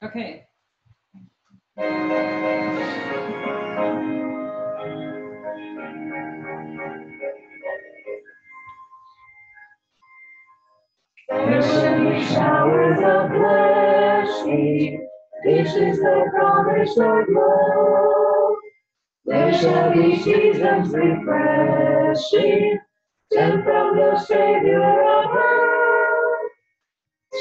Okay. There shall be showers of blessing. This is the promise of love. There shall be seasons refreshing, sent from the Savior above.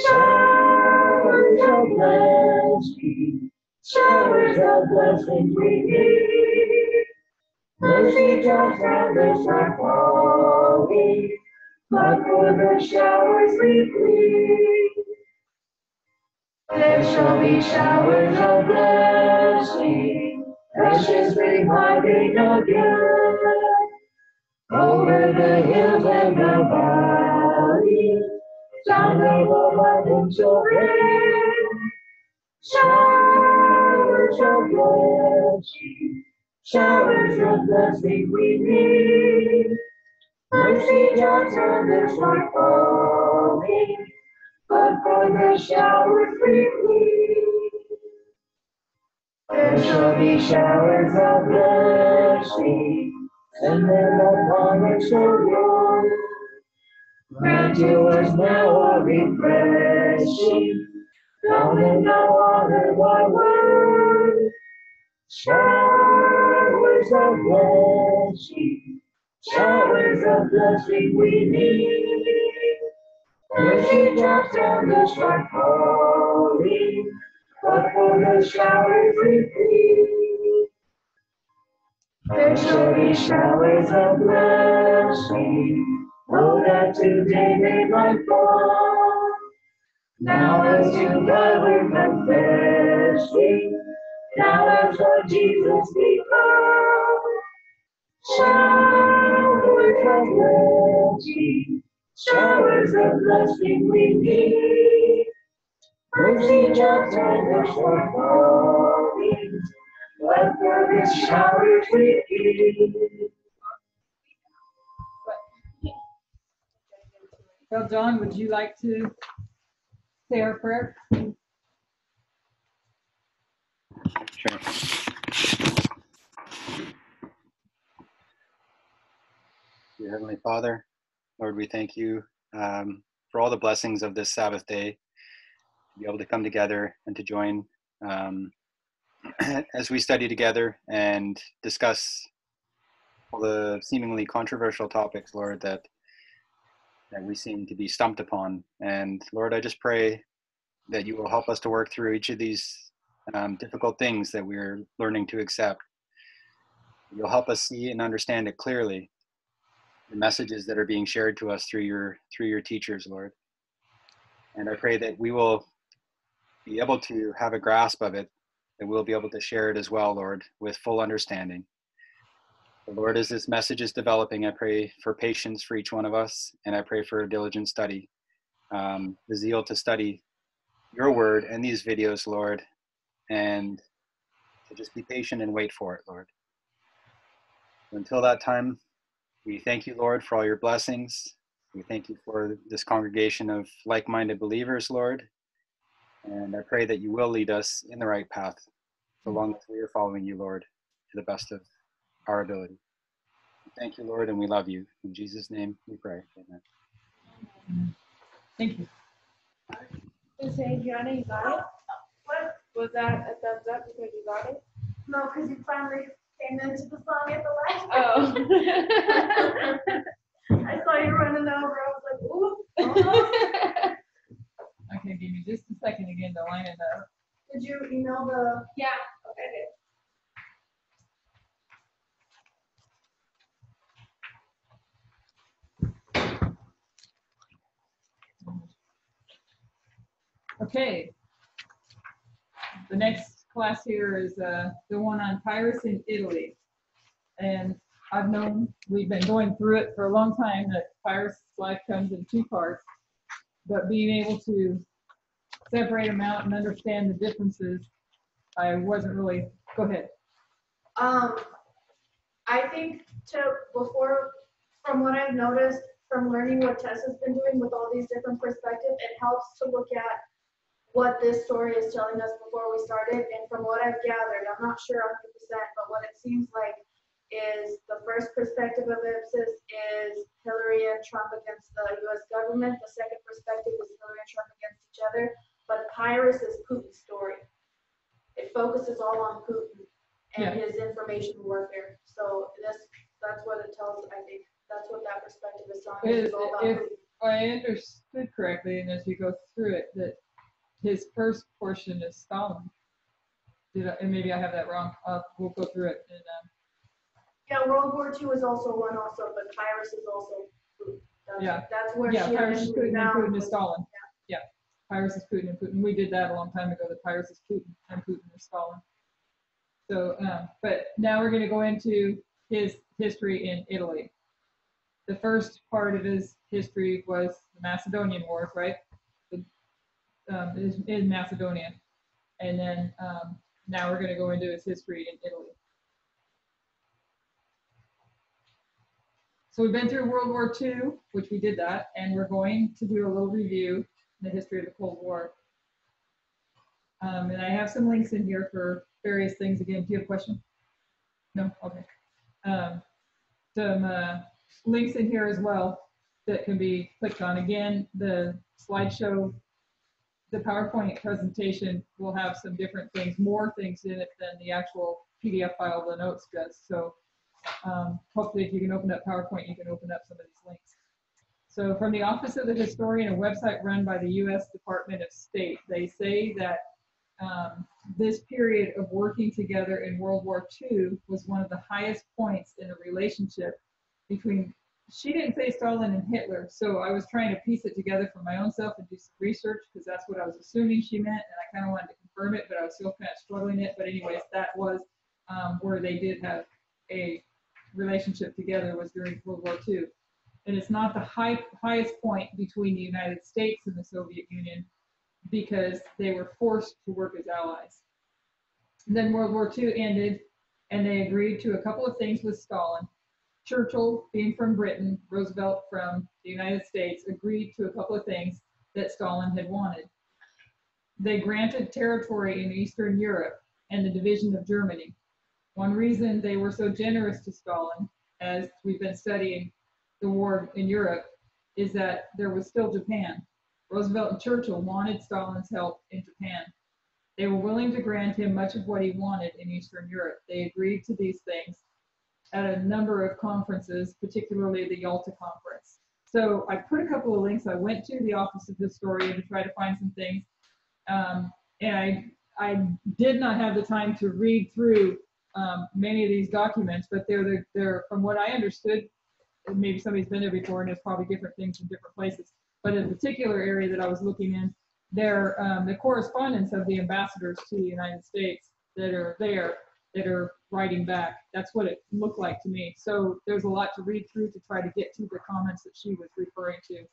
Showers of blessing, showers of blessing we need. Mercy drops from the sun falling, but for the showers we plead. There shall be showers of blessing, precious reviving again. Over the hills and the valleys, sound of abundance of rain. Showers of blessing, showers of blessing we need. Mercy drops on the start falling, but for the showers we plead. There shall be showers of blessing, and then upon us, O Lord. Grant to us now a refreshing, come and now honor thy word. Showers of blessing, showers of blessing we need. Mercy drops on the start falling, but for the showers we plead. There shall be showers of blessing, oh that today they might fall. Now as to God we're confessing, now as Lord Jesus we come. Showers of blessing, showers of blessing we need. Mercy drops on the shore falling, but for the showers we need. Well, John, would you like to say our prayer? Sure. Dear Heavenly Father, Lord, we thank you for all the blessings of this Sabbath day, to be able to come together and to join as we study together and discuss all the seemingly controversial topics, Lord, that we seem to be stumped upon. And Lord, I just pray that you will help us to work through each of these difficult things that we're learning to accept. You'll help us see and understand it clearly, the messages that are being shared to us through your teachers, Lord. And I pray that we will be able to have a grasp of it, that we'll be able to share it as well, Lord, with full understanding. But Lord, as this message is developing, I pray for patience for each one of us, and I pray for a diligent study, the zeal to study your word and these videos, Lord, and to just be patient and wait for it, Lord. Until that time, we thank you, Lord, for all your blessings. We thank you for this congregation of like-minded believers, Lord. And I pray that you will lead us in the right path, so long as we are following you, Lord, to the best of our ability. Thank you, Lord, and we love you. In Jesus' name we pray. Amen. Thank you. Just saying, Gianna, you got it? What? Was that a thumbs up because you got it? No, because you finally came into the song at the last. Oh. I saw you running over. I was like, ooh. Uh-huh. Okay, give me just a second again to line it up. Did you email the? Yeah. Okay, good. Okay. The next class here is the one on Pyrrhus in Italy. And we've been going through it for a long time, that Pyrrhus' life comes in two parts. But being able to separate them out and understand the differences, I wasn't really, go ahead. I think from what I've noticed, from learning what Tessa's been doing with all these different perspectives, it helps to look at what this story is telling us before we started. And from what I've gathered, I'm not sure 100%, but what it seems like is the first perspective of Ipsos is Hillary and Trump against the U.S. government. The second perspective is Hillary and Trump against each other. But Pyrrhus is Putin's story. It focuses all on Putin and his information warfare. So that's what it tells. I think that's what that perspective is telling us. It's all about If Putin. I understood correctly, and as you go through it, that his first portion is Stalin. And maybe I have that wrong. We'll go through it. And, yeah, World War II is also one but Pyrrhus is also Putin. That's where Pyrrhus is Putin and Putin is Stalin. Yeah. Pyrrhus is Putin and Putin. We did that a long time ago. That Pyrrhus is Putin and Putin is Stalin. So, but now we're going to go into his history in Italy. The first part of his history was the Macedonian Wars, right? In Macedonia. And then now we're going to go into his history in Italy. So we've been through World War II, which we did that, and we're going to do a little review in the history of the Cold War. And I have some links in here for various things. Again, do you have a question? No? Okay. Some links in here as well that can be clicked on. Again, the slideshow, the PowerPoint presentation will have some different things, more things in it than the actual PDF file the notes does. So hopefully if you can open up PowerPoint, you can open up some of these links. So from the Office of the Historian, a website run by the U.S. Department of State, they say that this period of working together in World War II was one of the highest points in the relationship between, she didn't say Stalin and Hitler, so I was trying to piece it together for my own self and do some research because that's what I was assuming she meant, and I kind of wanted to confirm it, but I was still kind of struggling it. But anyways, that was where they did have a relationship together, was during World War II. And it's not the highest point between the United States and the Soviet Union because they were forced to work as allies. And then World War II ended and they agreed to a couple of things with Stalin. Churchill, being from Britain, Roosevelt from the United States, agreed to a couple of things that Stalin had wanted. They granted territory in Eastern Europe and the division of Germany. One reason they were so generous to Stalin, as we've been studying the war in Europe, is that there was still Japan. Roosevelt and Churchill wanted Stalin's help in Japan. They were willing to grant him much of what he wanted in Eastern Europe. They agreed to these things at a number of conferences, particularly the Yalta Conference. So I put a couple of links. I went to the Office of Historian to try to find some things. And I did not have the time to read through many of these documents, but they're from what I understood, maybe somebody's been there before and there's probably different things in different places, but in a particular area that I was looking in, they're the correspondence of the ambassadors to the United States that are there, that are writing back. That's what it looked like to me. So there's a lot to read through to try to get to the comments that she was referring to.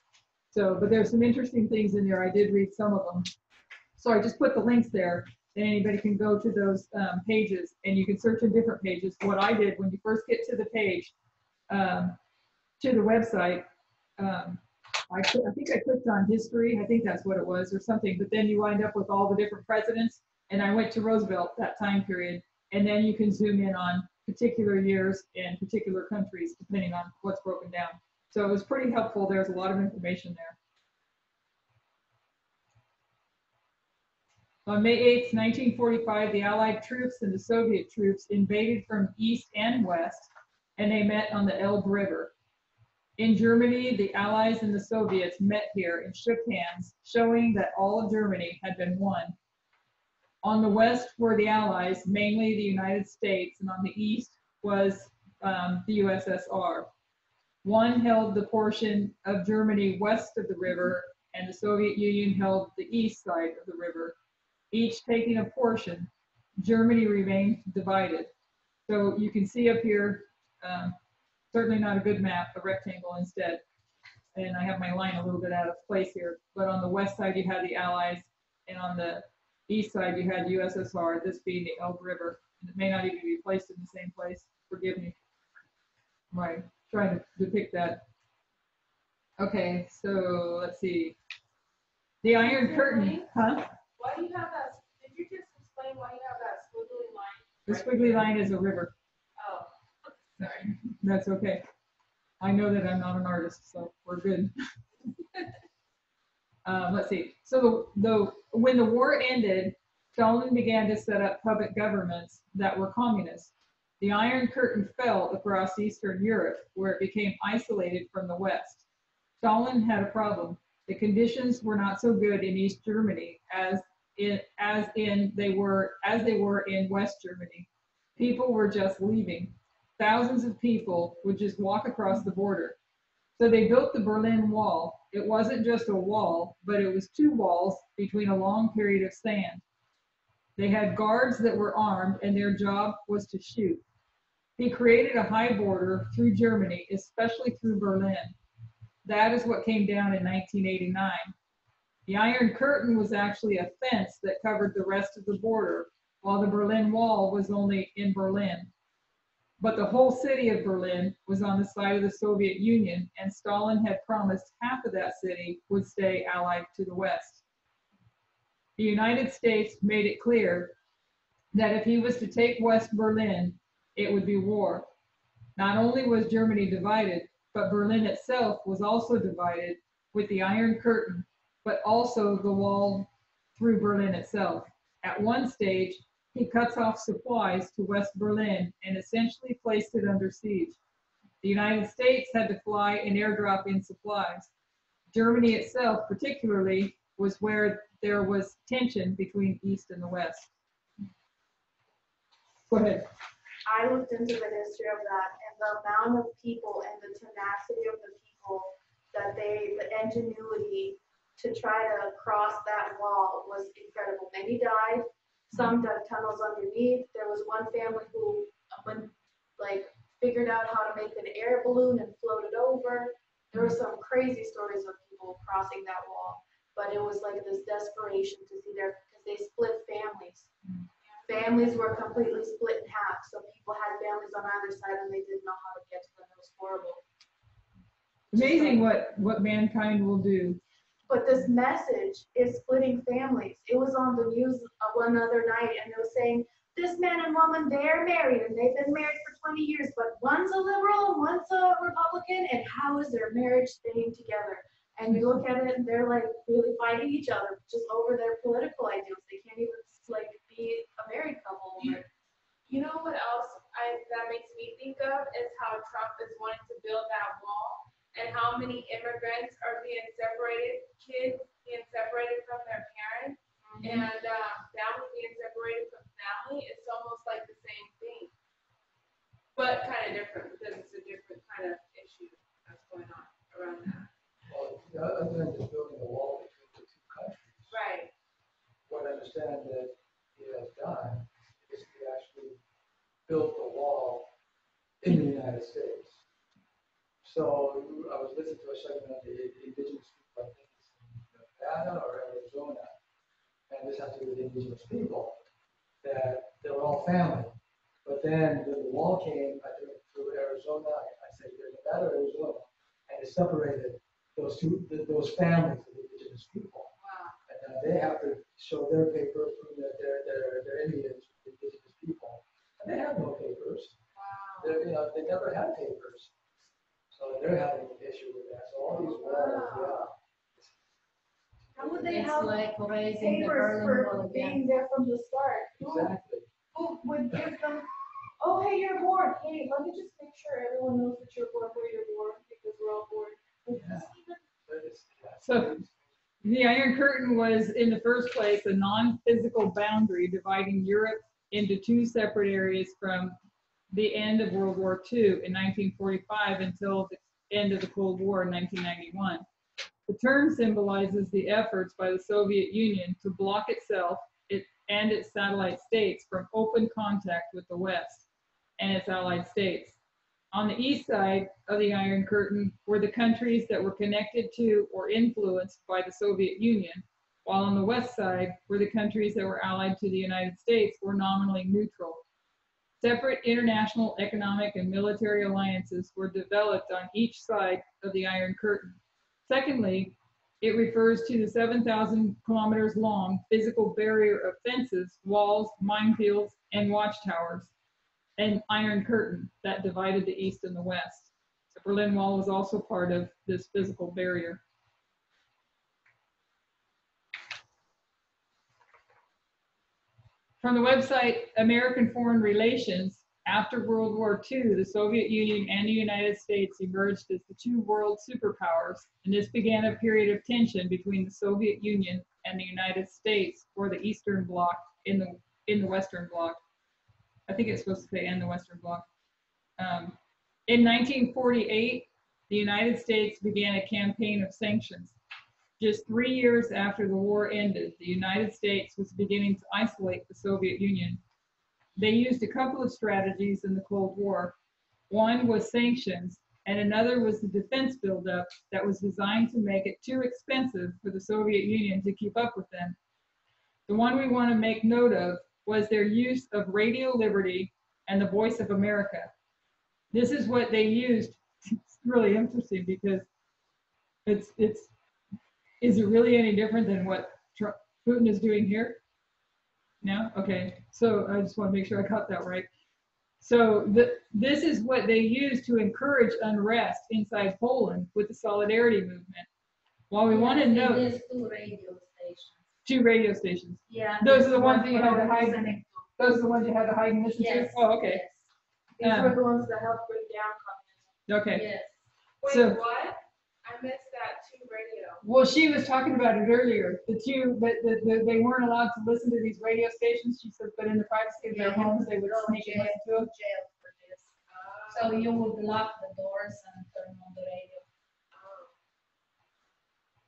So, but there's some interesting things in there. I did read some of them. So I just put the links there, and anybody can go to those pages, and you can search in different pages. What I did when you first get to the page, to the website, I think I clicked on history. I think that's what it was, or something. But then you wind up with all the different presidents, and I went to Roosevelt, that time period, and then you can zoom in on particular years and particular countries depending on what's broken down. So it was pretty helpful. There's a lot of information there. On May 8th, 1945, the Allied troops and the Soviet troops invaded from east and west, and they met on the Elbe River. In Germany, the Allies and the Soviets met here and shook hands, showing that all of Germany had been won. On the west were the Allies, mainly the United States, and on the east was the USSR. One held the portion of Germany west of the river, and the Soviet Union held the east side of the river. Each taking a portion, Germany remained divided. So you can see up here, certainly not a good map, a rectangle instead. And I have my line a little bit out of place here. But on the west side, you had the Allies, and on the east side, you had the USSR, this being the Elbe River. And it may not even be placed in the same place. Forgive me. I'm right, trying to depict that. Okay, so let's see. The Iron Curtain, huh? The squiggly line is a river. Oh, sorry. That's okay. I know that I'm not an artist, so we're good. Let's see. So when the war ended, Stalin began to set up puppet governments that were communist. The Iron Curtain fell across Eastern Europe, where it became isolated from the West. Stalin had a problem. The conditions were not so good in East Germany as they were in West Germany. People were just leaving. Thousands of people would just walk across the border. So they built the Berlin Wall. It wasn't just a wall, but it was two walls between a long period of sand. They had guards that were armed, and their job was to shoot. He created a high border through Germany, especially through Berlin. That is what came down in 1989. The Iron Curtain was actually a fence that covered the rest of the border, while the Berlin Wall was only in Berlin. But the whole city of Berlin was on the side of the Soviet Union, and Stalin had promised half of that city would stay allied to the West. The United States made it clear that if he was to take West Berlin, it would be war. Not only was Germany divided, but Berlin itself was also divided with the Iron Curtain, but also the wall through Berlin itself. At one stage, he cuts off supplies to West Berlin and essentially placed it under siege. The United States had to fly and airdrop in supplies. Germany itself, particularly, was where there was tension between East and the West. Go ahead. I looked into the history of that, and the amount of people and the tenacity of the people that the ingenuity to try to cross that wall was incredible. Many died, some dug tunnels underneath. There was one family who figured out how to make an air balloon and float it over. There were some crazy stories of people crossing that wall, but it was like this desperation to see because they split families. Families were completely split in half. So people had families on either side and they didn't know how to get to them. It was horrible. Amazing what mankind will do. But this message is splitting families. It was on the news one other night, and it was saying, this man and woman, they're married, and they've been married for 20 years, but one's a liberal and one's a Republican, and how is their marriage staying together? And you look at it, and they're like really fighting each other just over their political ideals. They can't even be a married couple. You know what else that makes me think of is how Trump is wanting to build that wall, and how many immigrants are being separated, kids being separated from their parents, and family being separated from family. It's almost like the same thing, but kind of different because it's a different kind of issue that's going on around that. Well, other than just building a wall between the two countries, Right. what I understand that he has done is he actually built the wall in the United States. So I was listening to a segment on the indigenous people, I think it's in Nevada or Arizona, and this has to do with indigenous people, that they were all family. But then the wall came, I think, through Arizona, I say Nevada or Arizona, and it separated those families of indigenous people. Wow. And they have to show their papers proving that they're Indians, indigenous people. And they have no papers. Wow. They never had papers. So they're having an issue with that. So all these walls, yeah. How would they It's have like raising the papers Berlin Wall for again. being there from the start? Exactly. Who would give them, oh, hey, you're born. Hey, let me just make sure everyone knows that you're born where you're born, because we're all born. So the Iron Curtain was, in the first place, a non-physical boundary dividing Europe into two separate areas from the end of World War II in 1945 until the end of the Cold War in 1991. The term symbolizes the efforts by the Soviet Union to block itself and its satellite states from open contact with the West and its allied states. On the east side of the Iron Curtain were the countries that were connected to or influenced by the Soviet Union, while on the west side were the countries that were allied to the United States or nominally neutral. Separate international economic and military alliances were developed on each side of the Iron Curtain. Secondly, It refers to the 7,000 kilometers long physical barrier of fences, walls, minefields, and watchtowers, and Iron Curtain that divided the East and the West. The Berlin Wall was also part of this physical barrier. From the website American Foreign Relations, after World War II, the Soviet Union and the United States emerged as the two world superpowers, and this began a period of tension between the Soviet Union and the United States, or the Eastern Bloc in the Western Bloc. I think it's supposed to say "and the Western Bloc." In 1948, the United States began a campaign of sanctions. Just 3 years after the war ended, the United States was beginning to isolate the Soviet Union. They used a couple of strategies in the Cold War. One was sanctions, and another was the defense buildup that was designed to make it too expensive for the Soviet Union to keep up with them. The one we want to make note of was their use of Radio Liberty and the Voice of America. This is what they used. It's really interesting because is it really any different than what Putin is doing here? No? Okay. So I just want to make sure I got that right. So this is what they use to encourage unrest inside Poland with the Solidarity movement. While we want to note... There's two radio stations. Two radio stations. Yeah. Those are the ones that you had to hide. listening to. Those are the ones you had to hide and listen to? Yes. Oh, okay. These were the ones that helped bring down communism. Okay. Yes. Wait, So- what? I missed that too, radio. Well, she was talking about it earlier. They weren't allowed to listen to these radio stations. She said, but in the privacy of their Yeah, homes, they would go sneak and jail, listen to them. jail for this. So you would lock the doors and turn on the radio.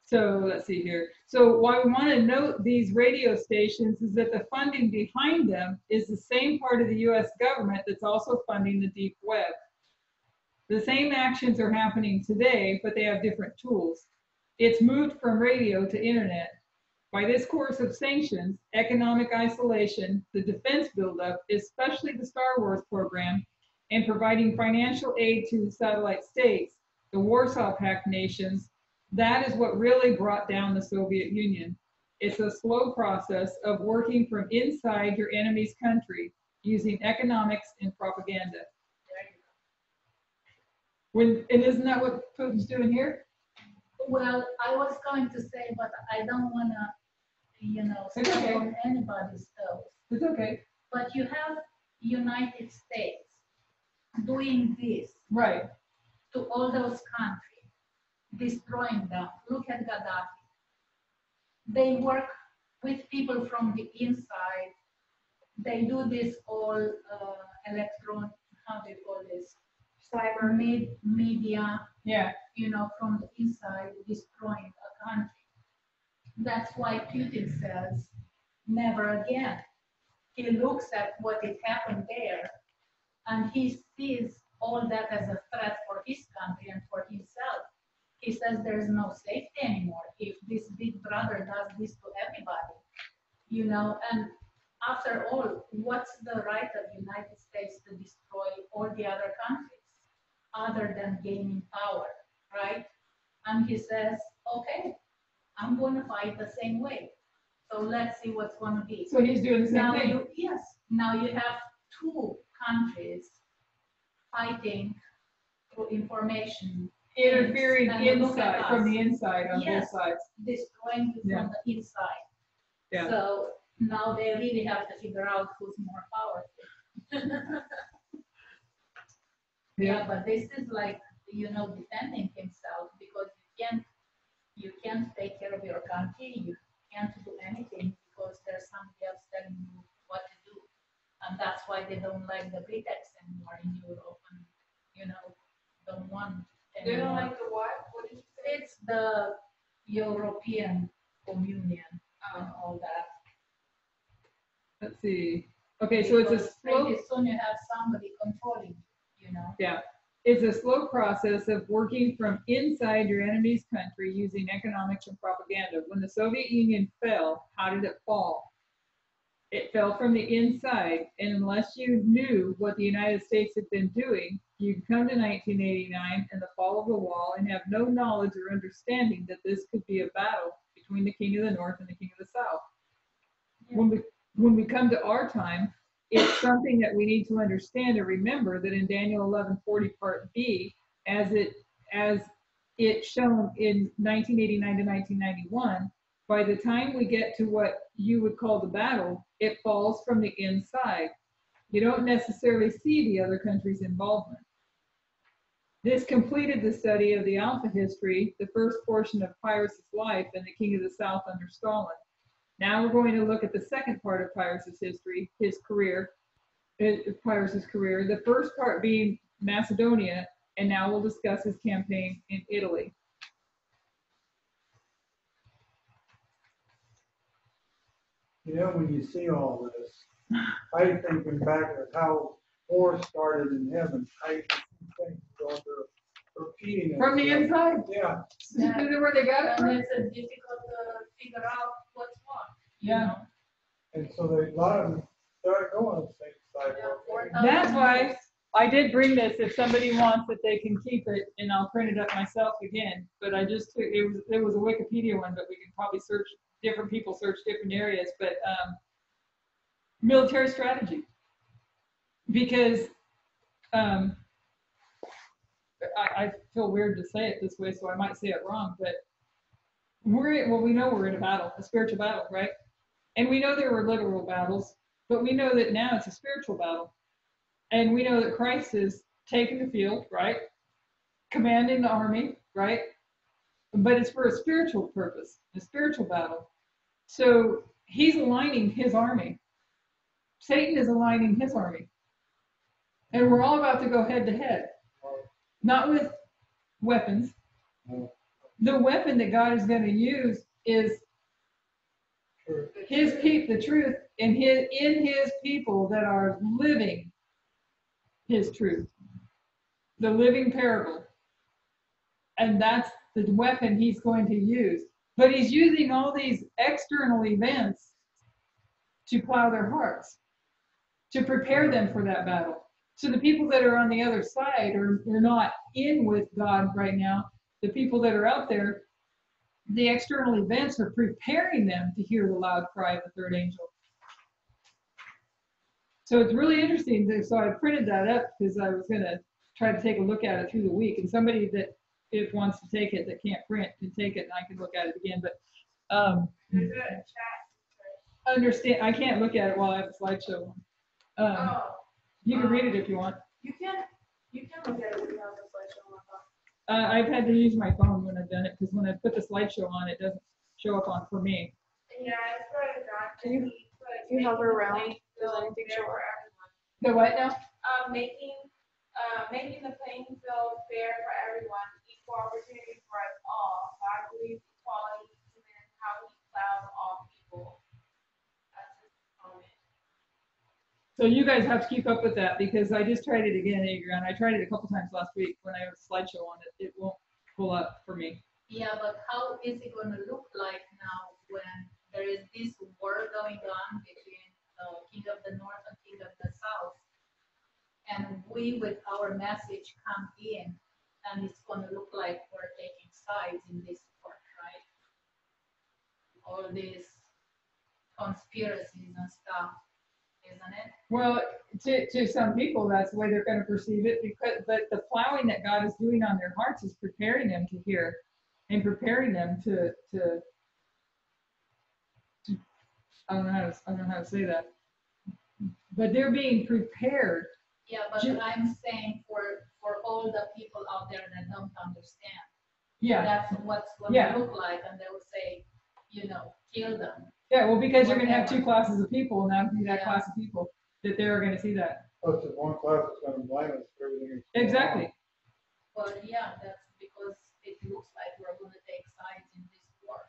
So let's see here. So why we want to note these radio stations is that the funding behind them is the same part of the U.S. government that's also funding the deep web. The same actions are happening today, but they have different tools. It's moved from radio to internet. By this course of sanctions, economic isolation, the defense buildup, especially the Star Wars program, and providing financial aid to the satellite states, the Warsaw Pact nations, that is what really brought down the Soviet Union. It's a slow process of working from inside your enemy's country using economics and propaganda. And isn't that what Putin's doing here? Well, I was going to say, but I don't want to, It's step okay. on anybody's toes. It's okay. But you have United States doing this Right. to all those countries, destroying them. Look at Gaddafi. They work with people from the inside. They do this all how do you call this? Cyber media, Yeah. from the inside, destroying a country. That's why Putin says, never again. He looks at what is happened there, and he sees all that as a threat for his country and for himself. He says there's no safety anymore if this big brother does this to everybody, and after all, what's the right of the United States to destroy all the other countries other than gaining power, right? And he says, okay, I'm going to fight the same way. So let's see what's going to be. So he's doing the same Now thing. now you have two countries fighting through information. Interfering And look at inside, from us. the inside on Yes. both sides. Destroying you Yeah. from the inside. Yeah. So now they really have to figure out who's more powerful. Yeah, but this is like, defending himself, because you can't take care of your country, you can't do anything because there's somebody else telling you what to do. And that's why they don't like the Britex anymore in Europe, and, don't want They don't anymore. like the what? What did you say? It's the European Communion and all that. Let's see. Okay, so it's a Because slow, pretty soon you have somebody controlling you, yeah. It's a slow process of working from inside your enemy's country using economics and propaganda. When the Soviet Union fell, how did it fall? It fell from the inside, and unless you knew what the United States had been doing, you come to 1989 and the fall of the wall and have no knowledge or understanding that this could be a battle between the king of the north and the king of the south. When we come to our time, it's something that we need to understand and remember that in Daniel 11:40 part B, as it shown in 1989 to 1991, by the time we get to what you would call the battle, it falls from the inside. You don't necessarily see the other country's involvement. This completed the study of the Alpha history, the first portion of Pyrrhus' life and the king of the south under Stalin. Now we're going to look at the second part of Pyrrhus' history, his career, Pyrrhus' career, the first part being Macedonia, and now we'll discuss his campaign in Italy. You know, when you see all this, I thinking back at how war started in heaven. I think going to repeating it. From the inside? Yeah. Is it where they got it And from? it's difficult to figure out what's what. Yeah. And so a lot of them started going on the same side. That's why I did bring this. If somebody wants it, they can keep it, and I'll print it up myself again. But I just took it was a Wikipedia one, but we can probably search different people search different areas. But military strategy, because I feel weird to say it this way, so I might say it wrong. But we know we're in a battle, a spiritual battle, right? And we know there were literal battles, but we know that now it's a spiritual battle. And we know that Christ is taking the field, right? Commanding the army, right? But it's for a spiritual purpose, a spiritual battle. So he's aligning his army. Satan is aligning his army. And we're all about to go head to head. Not with weapons. The weapon that God is going to use is his people, the truth, and in his people that are living his truth, the living parable. And that's the weapon he's going to use. But he's using all these external events to plow their hearts, to prepare them for that battle. So the people that are on the other side are not in with God right now. The people that are out there, the external events are preparing them to hear the loud cry of the third angel. So it's really interesting. So I printed that up because I was going to try to take a look at it through the week. And somebody that if wants to take it that can't print can take it and I can look at it again. But There's a chat. understand, I can't look at it while I have a slideshow on. You can read it if you want. You can look at it when you have the slideshow on top. I've had to use my phone when I've done it because when I put the slideshow on, it doesn't show up on for me. Yeah, it's for John. Can you hover around? Does anything show up? The what now? Making the playing field fair for everyone, equal opportunity for us all. God believes equality in how he plows all people. That's his comment. So you guys have to keep up with that because I just tried it again, Adrian. I tried it a couple times last week when I have a slideshow on it. It won't pull up for me. Yeah, but how is it going to look like now when there is this war going on between King of the North and King of the South? And we, with our message, come in, and it's going to look like we're taking sides in this war, right? All these conspiracies and stuff, isn't it? Well, to some people, that's the way they're going to perceive it. But the plowing that God is doing on their hearts is preparing them to hear, and preparing them to I don't know how to say that. But they're being prepared. Yeah, but I'm saying for all the people out there that don't understand, Yeah. that's what's going to look like, and they will say, kill them. Yeah, well, because you're going to have two classes of people, and that would be that class of people that they're going to see that. Plus, if one class is going to blame us for everything. Exactly. Well, yeah, that's because it looks like we're going to take sides in this war.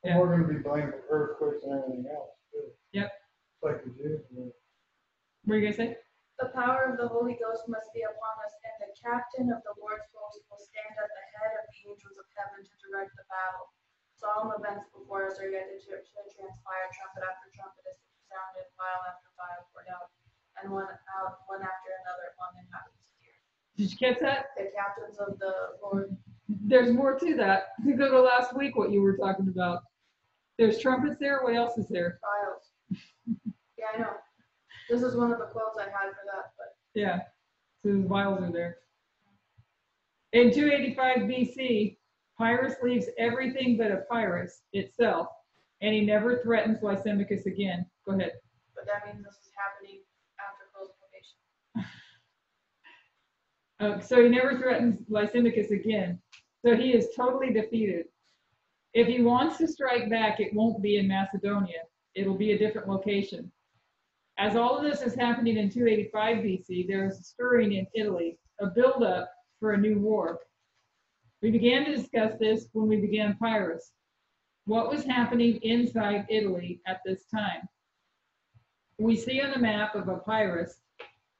And we're going to be blamed for earthquakes and everything else, too. Yep. Like the Jews. What are you going to say? The power of the Holy Ghost must be upon us, and the captain of the Lord's host will stand at the head of the angels of heaven to direct the battle. Solemn events before us are yet to transpire. Trumpet after trumpet is to be sounded, file after file poured out, and one after another on the inhabitants of the earth. Did you catch that? The captains of the Lord. There's more to that. You go to last week, what you were talking about. There's trumpets there. What else is there? Trials. Yeah, I know. This is one of the quotes I had for that, but Yeah. So the vials are there. In 285 BC, Pyrrhus leaves everything but Epirus itself, and he never threatens Lysimachus again. Go ahead. but that means this is happening after close probation. So he never threatens Lysimachus again. So he is totally defeated. If he wants to strike back, it won't be in Macedonia. It'll be a different location. As all of this is happening in 285 BC, there is a stirring in Italy, a buildup for a new war. We began to discuss this when we began Pyrrhus. What was happening inside Italy at this time? We see on the map of Epirus,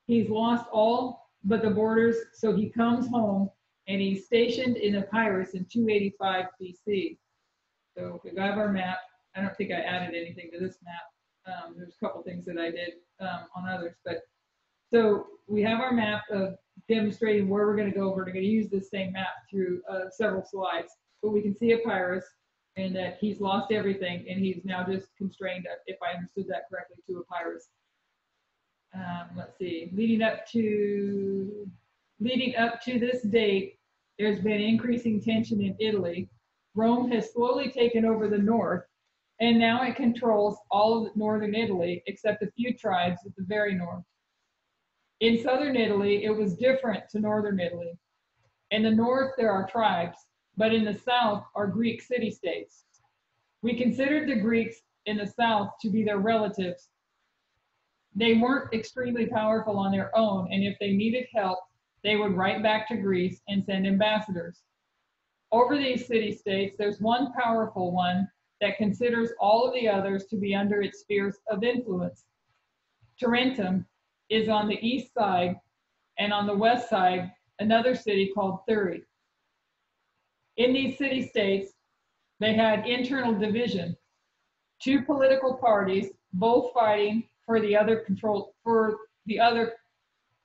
he's lost all but the borders, so he comes home and he's stationed in Epirus in 285 BC. So we have our map. I don't think I added anything to this map. There's a couple things that I did on others, but so we have our map of demonstrating where we're going to go. We're going to use this same map through several slides, but we can see Epirus and that he's lost everything and he's now just constrained, if I understood that correctly, to Epirus. Let's see, leading up to this date, there's been increasing tension in Italy. Rome has slowly taken over the north, and now it controls all of northern Italy except a few tribes at the very north. In southern Italy, it was different to northern Italy. In the north, there are tribes, but in the south are Greek city-states. We considered the Greeks in the south to be their relatives. They weren't extremely powerful on their own, and if they needed help, they would write back to Greece and send ambassadors. Over these city-states, there's one powerful one that considers all of the others to be under its spheres of influence. Tarentum is on the east side, and on the west side, another city called Thurii. In these city-states, they had internal division. Two political parties, both fighting for the other control,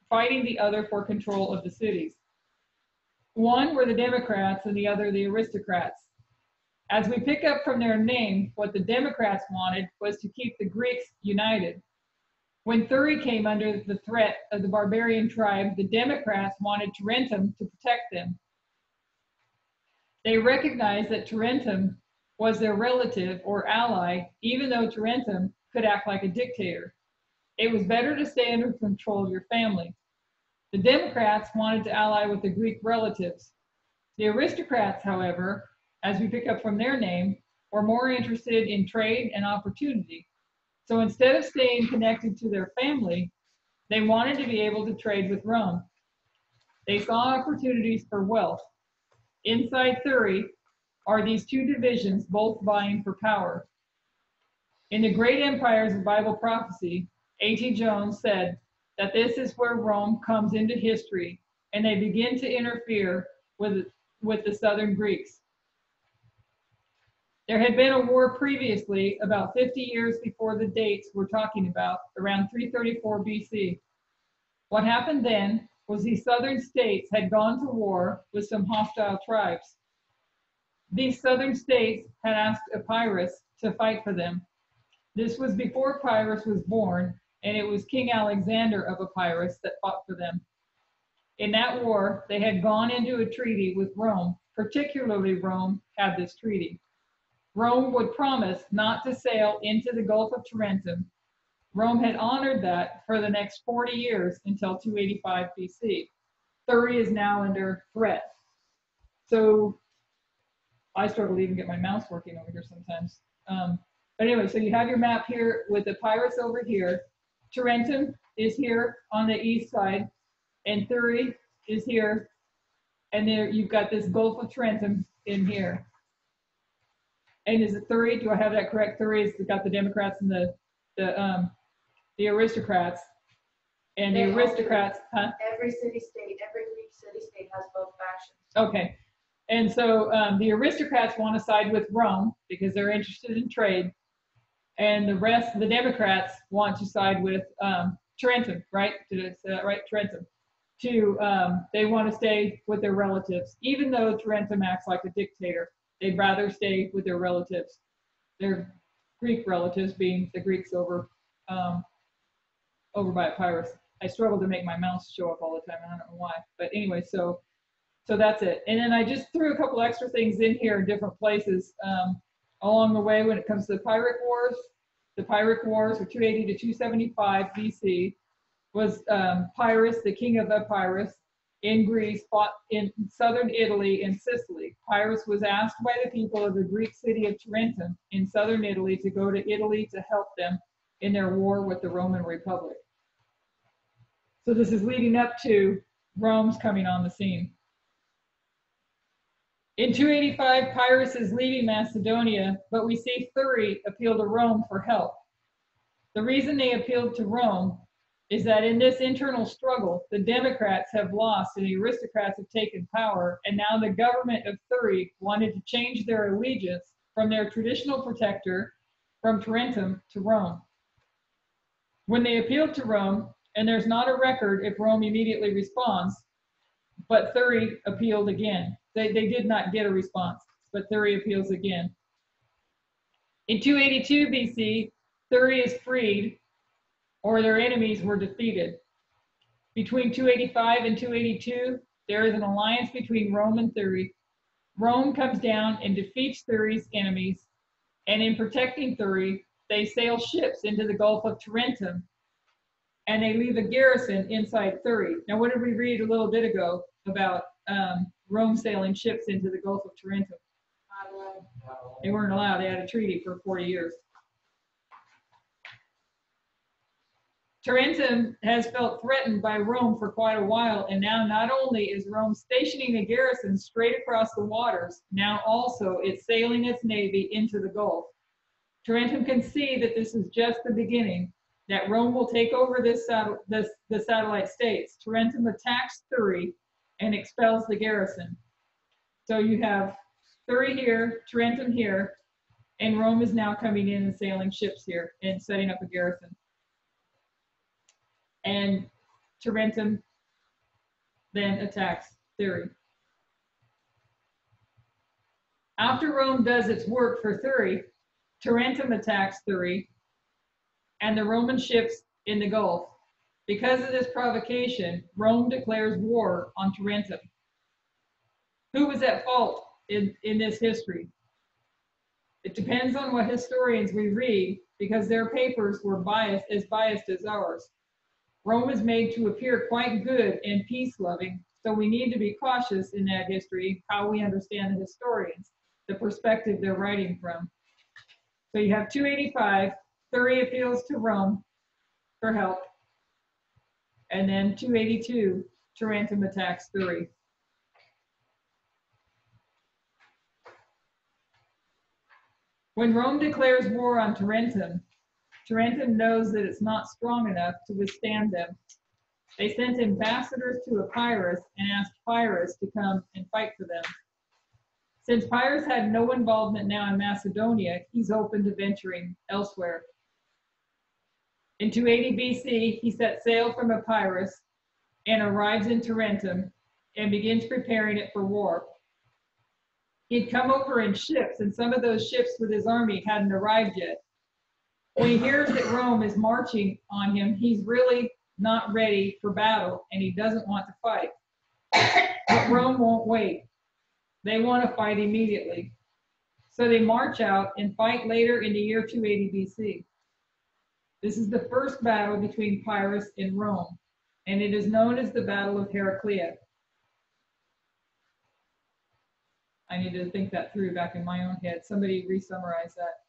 fighting the other for control of the cities. One were the Democrats and the other the aristocrats. As we pick up from their name, what the Democrats wanted was to keep the Greeks united. When Thurii came under the threat of the barbarian tribe, the Democrats wanted Tarentum to protect them. They recognized that Tarentum was their relative or ally, even though Tarentum could act like a dictator. It was better to stay under control of your family. The Democrats wanted to ally with the Greek relatives. The aristocrats, however, as we pick up from their name, were more interested in trade and opportunity. So instead of staying connected to their family, they wanted to be able to trade with Rome. They saw opportunities for wealth. Inside Thurii are these two divisions, both vying for power. In the great empires of Bible prophecy, A.T. Jones said that this is where Rome comes into history and they begin to interfere with the southern Greeks. There had been a war previously, about 50 years before the dates we're talking about, around 334 BC. What happened then was these southern states had gone to war with some hostile tribes. These southern states had asked Epirus to fight for them. This was before Pyrrhus was born, and it was King Alexander of Epirus that fought for them. In that war, they had gone into a treaty with Rome, particularly Rome had this treaty. Rome would promise not to sail into the Gulf of Tarentum. Rome had honored that for the next 40 years until 285 BC. Thurii is now under threat. So I struggle to even get my mouse working over here sometimes. But anyway, so you have your map here with Epirus over here. Tarentum is here on the east side, and Thurii is here. And there you've got this Gulf of Tarentum in here. And is it Thurii? Do I have that correct? Thurii has got the Democrats and the aristocrats. And the aristocrats, huh? Every city-state, every Greek city-state has both factions. Okay. And so the aristocrats want to side with Rome because they're interested in trade. And the rest, the Democrats, want to side with Tarentum, right? Did I say that right? Tarentum. they want to stay with their relatives, even though Tarentum acts like a dictator. They'd rather stay with their relatives, their Greek relatives, being the Greeks over by Pyrrhus. I struggle to make my mouse show up all the time. I don't know why, but anyway, so that's it. And then I just threw a couple extra things in here in different places along the way when it comes to the Pyrrhic Wars. The Pyrrhic Wars were 280 to 275 BC. Was Pyrrhus, the king of Epirus, in Greece, fought in southern Italy and Sicily. Pyrrhus was asked by the people of the Greek city of Tarentum in southern Italy to go to Italy to help them in their war with the Roman Republic. So this is leading up to Rome's coming on the scene. In 285, Pyrrhus is leaving Macedonia, but we see Thurii appeal to Rome for help. The reason they appealed to Rome is that in this internal struggle, the Democrats have lost and the aristocrats have taken power, and now the government of Thurii wanted to change their allegiance from their traditional protector, from Tarentum, to Rome. When they appealed to Rome, and there's not a record if Rome immediately responds, but Thurii appealed again. They did not get a response, but Thurii appeals again. In 282 BC, Thurii is freed, or their enemies were defeated. Between 285 and 282, there is an alliance between Rome and Thurii. Rome comes down and defeats Thurii's enemies, and in protecting Thurii, they sail ships into the Gulf of Tarentum, and they leave a garrison inside Thurii. Now, what did we read a little bit ago about Rome sailing ships into the Gulf of Tarentum? They weren't allowed. They had a treaty for 40 years. Tarentum has felt threatened by Rome for quite a while, and now not only is Rome stationing a garrison straight across the waters, now also it's sailing its navy into the Gulf. Tarentum can see that this is just the beginning, that Rome will take over the satellite states. Tarentum attacks Thurii and expels the garrison. So you have Thurii here, Tarentum here, and Rome is now coming in and sailing ships here and setting up a garrison. And Tarentum then attacks Thurii. After Rome does its work for Thurii, Tarentum attacks Thurii and the Roman ships in the Gulf. Because of this provocation, Rome declares war on Tarentum. Who was at fault in this history? It depends on what historians we read, because their papers were biased as ours. Rome is made to appear quite good and peace-loving, so we need to be cautious in that history, how we understand the historians, the perspective they're writing from. So you have 285, Thurii appeals to Rome for help, and then 282, Tarentum attacks Thurii. When Rome declares war on Tarentum, Tarentum knows that it's not strong enough to withstand them. They sent ambassadors to Epirus and asked Pyrrhus to come and fight for them. Since Pyrrhus had no involvement now in Macedonia, he's open to venturing elsewhere. In 280 BC, he set sail from Epirus and arrives in Tarentum and begins preparing it for war. He'd come over in ships, and some of those ships with his army hadn't arrived yet. When he hears that Rome is marching on him, he's really not ready for battle, and he doesn't want to fight. But Rome won't wait. They want to fight immediately. So they march out and fight later in the year 280 BC. This is the first battle between Pyrrhus and Rome, and it is known as the Battle of Heraclea. I need to think that through back in my own head. Somebody re-summarize that.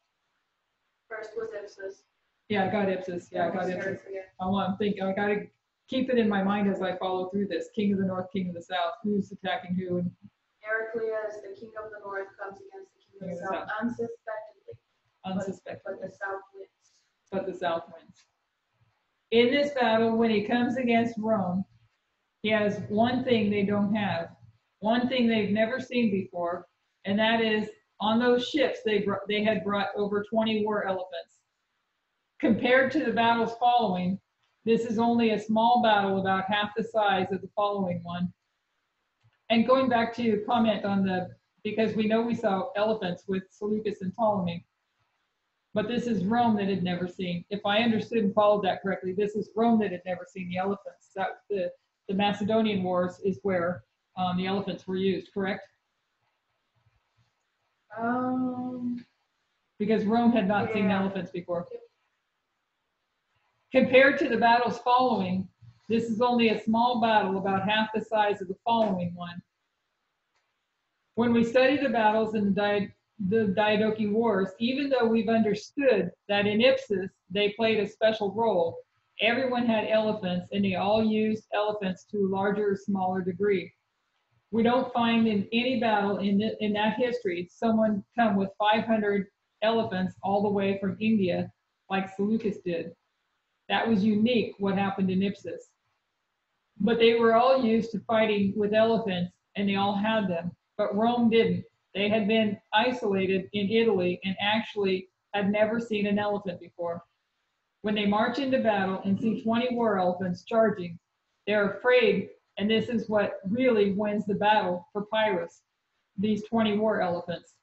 First was Ipsus. Yeah, I got Ipsus. Yeah, I got Ipsus. I want to think. I got to keep it in my mind as I follow through this. King of the North, King of the South. Who's attacking who? And Heraclea is the king of the north, comes against the king of the south unsuspectedly. Unsuspectedly. But the south wins. But the South wins. In this battle, when he comes against Rome, he has one thing they don't have, one thing they've never seen before, and that is on those ships they had brought over 20 war elephants. Compared to the battles following, This is only a small battle, about half the size of the following one. And going back to your comment on because we know we saw elephants with Seleucus and Ptolemy, but this is Rome that had never seen. If I understood and followed that correctly, this is Rome that had never seen the elephants. That the Macedonian Wars is where the elephants were used, correct? Because Rome had not seen elephants before. Compared to the battles following, this is only a small battle, about half the size of the following one. When we study the battles in the Diadochi Wars, even though we've understood that in Ipsus they played a special role, everyone had elephants and they all used elephants to a larger or smaller degree. We don't find in any battle in that history someone come with 500 elephants all the way from India like Seleucus did. That was unique, what happened in Ipsus. But they were all used to fighting with elephants, and they all had them. But Rome didn't. They had been isolated in Italy and actually had never seen an elephant before. When they march into battle and see 20 war elephants charging, they're afraid, and this is what really wins the battle for Pyrrhus, these 20 war elephants.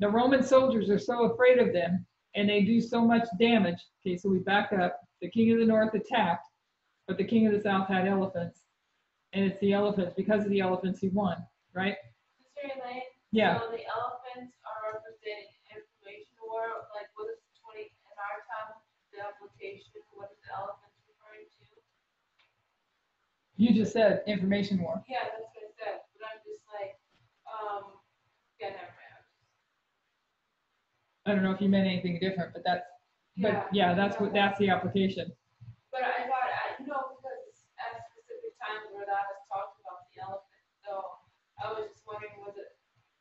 The Roman soldiers are so afraid of them, and they do so much damage. Okay, so we back up. The king of the north attacked, but the king of the south had elephants. And it's the elephants, because of the elephants he won, right? Sister Elaine, Yeah. so the elephants are representing information war, like what is 20 in our time, the application, what is the elephants referring to? You just said information war. Yeah, that's what I said, but I'm just like, yeah, never mind. I don't know if you meant anything different, but that's the application. But I thought, because at specific times where that is talked about the elephant, so I was just wondering, was it,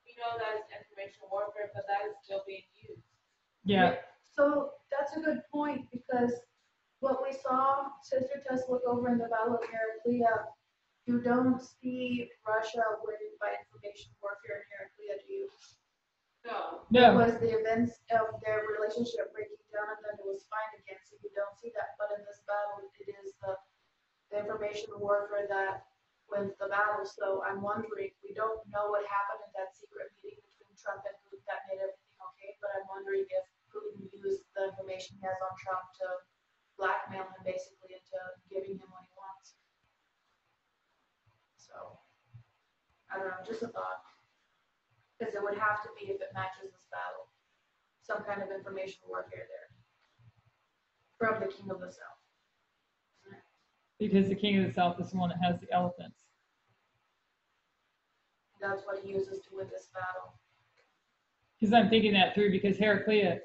we know that it's information warfare, but that is still being used. Yeah. So that's a good point, because what we saw Sister Tess look over in the Battle of Heraclea, you don't see Russia winning by information warfare in Heraclea, do you? No. It was the events of their relationship breaking down, and then it was fine again, so you don't see that. But in this battle, it is the information warfare that wins the battle. So I'm wondering, we don't know what happened in that secret meeting between Trump and Putin that made everything okay, but I'm wondering if Putin used the information he has on Trump to blackmail him basically into giving him what he wants. So, I don't know, just a thought. Because it would have to be, if it matches this battle, some kind of information warfare there from the king of the south. Because the king of the south is the one that has the elephants. That's what he uses to win this battle. Because I'm thinking that through, because Heraclea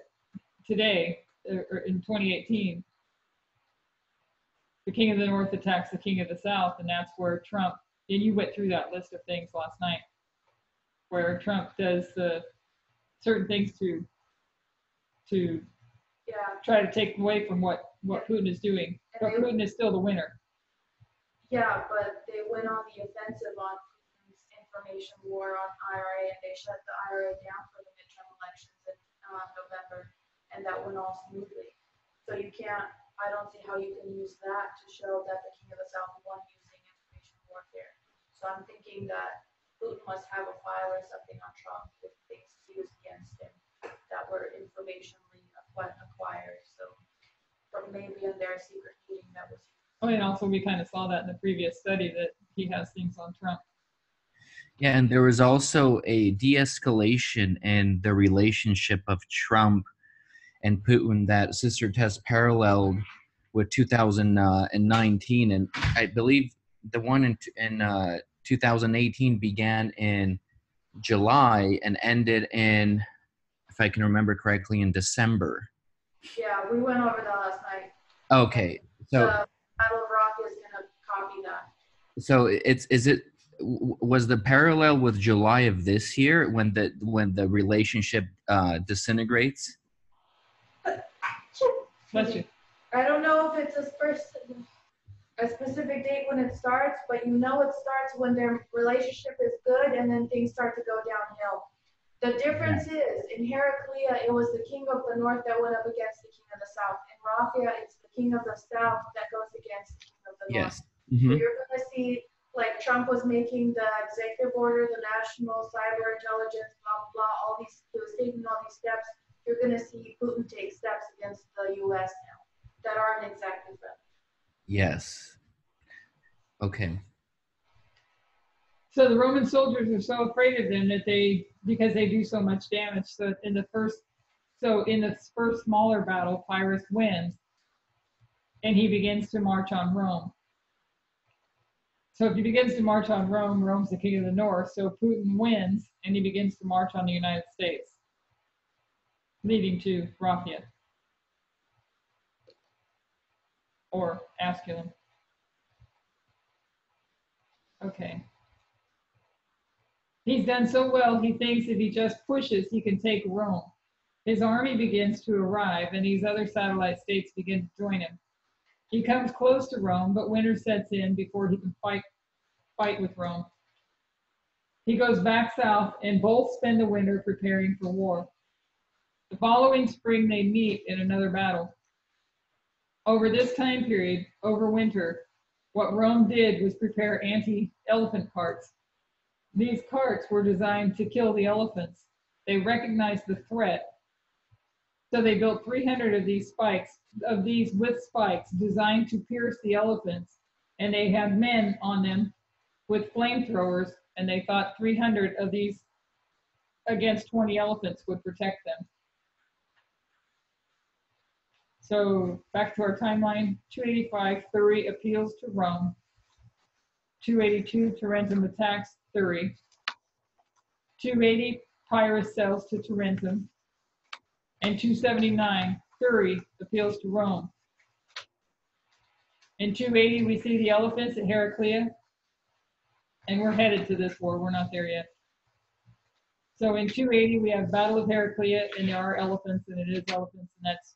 today, or in 2018, the king of the north attacks the king of the south, and that's where Trump, and you went through that list of things last night, where Trump does certain things to try to take away from what Putin is doing. But Putin is still the winner. Yeah, but they went on the offensive on Putin's information war on IRA, and they shut the IRA down for the midterm elections in November, and that went all smoothly. So I don't see how you can use that to show that the king of the south won using information warfare. So I'm thinking that Putin must have a file or something on Trump with things used against him that were informationally acquired. So from maybe in their secret meeting that was used. Oh, and also we kind of saw that in the previous study that he has things on Trump. Yeah, and there was also a de-escalation in the relationship of Trump and Putin that Sister Tess paralleled with 2019, and I believe the one in 2018 began in July and ended in, if I can remember correctly, in December. Yeah, we went over that last night. Okay, so the Battle of Rock is gonna copy that. So was the parallel with July of this year when the relationship disintegrates? Bless you. I don't know if it's a specific date when it starts, but you know it starts when their relationship is good and then things start to go downhill. The difference is, in Heraclea, it was the king of the north that went up against the king of the south. In Raphia, it's the king of the south that goes against the king of the north. Yes. So Mhm. you're gonna see, like Trump was making the executive order, the national cyber intelligence, blah, blah, all these, he was taking all these steps. You're gonna see Putin take steps against the US now that aren't exactly friendly. Yes. Okay. So the Roman soldiers are so afraid of them that because they do so much damage. So in the first smaller battle, Pyrrhus wins, and he begins to march on Rome. So if he begins to march on Rome, Rome's the king of the north. So Putin wins, and he begins to march on the United States, leading to Raphia or Asculum. Okay. He's done so well, he thinks if he just pushes, he can take Rome. His army begins to arrive, and these other satellite states begin to join him. He comes close to Rome, but winter sets in before he can fight with Rome. He goes back south, and both spend the winter preparing for war. The following spring, they meet in another battle. Over this time period, over winter, what Rome did was prepare anti-elephant carts. These carts were designed to kill the elephants. They recognized the threat. So they built 300 of these with spikes designed to pierce the elephants. And they had men on them with flamethrowers, and they thought 300 of these against 20 elephants would protect them. So back to our timeline, 285, Thurii appeals to Rome. 282, Tarentum attacks Thurii. 280, Pyrrhus sells to Tarentum. And 279, Thurii appeals to Rome. In 280, we see the elephants at Heraclea, and we're headed to this war. We're not there yet. So in 280, we have Battle of Heraclea, and there are elephants, and it is elephants, and that's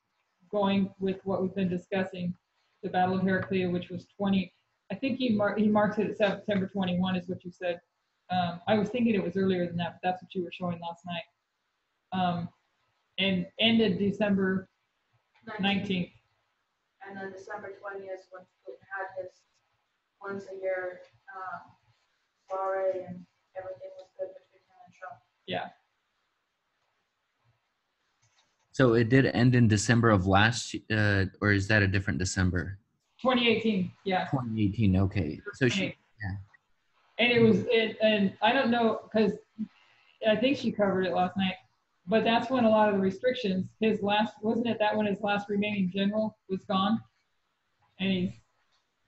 going with what we've been discussing, the Battle of Heraclea, which was 20. I think he marks it at September 21, is what you said. I was thinking it was earlier than that, but that's what you were showing last night. And ended December 19th. And then December 20th, when Putin had his once a year soiree, and everything was good between him and Trump. Yeah. So it did end in December of or is that a different December? 2018, yeah. 2018, okay. So she, yeah. And it was, and I don't know, because I think she covered it last night, but that's when a lot of the restrictions, wasn't it that when his last remaining general was gone? And he's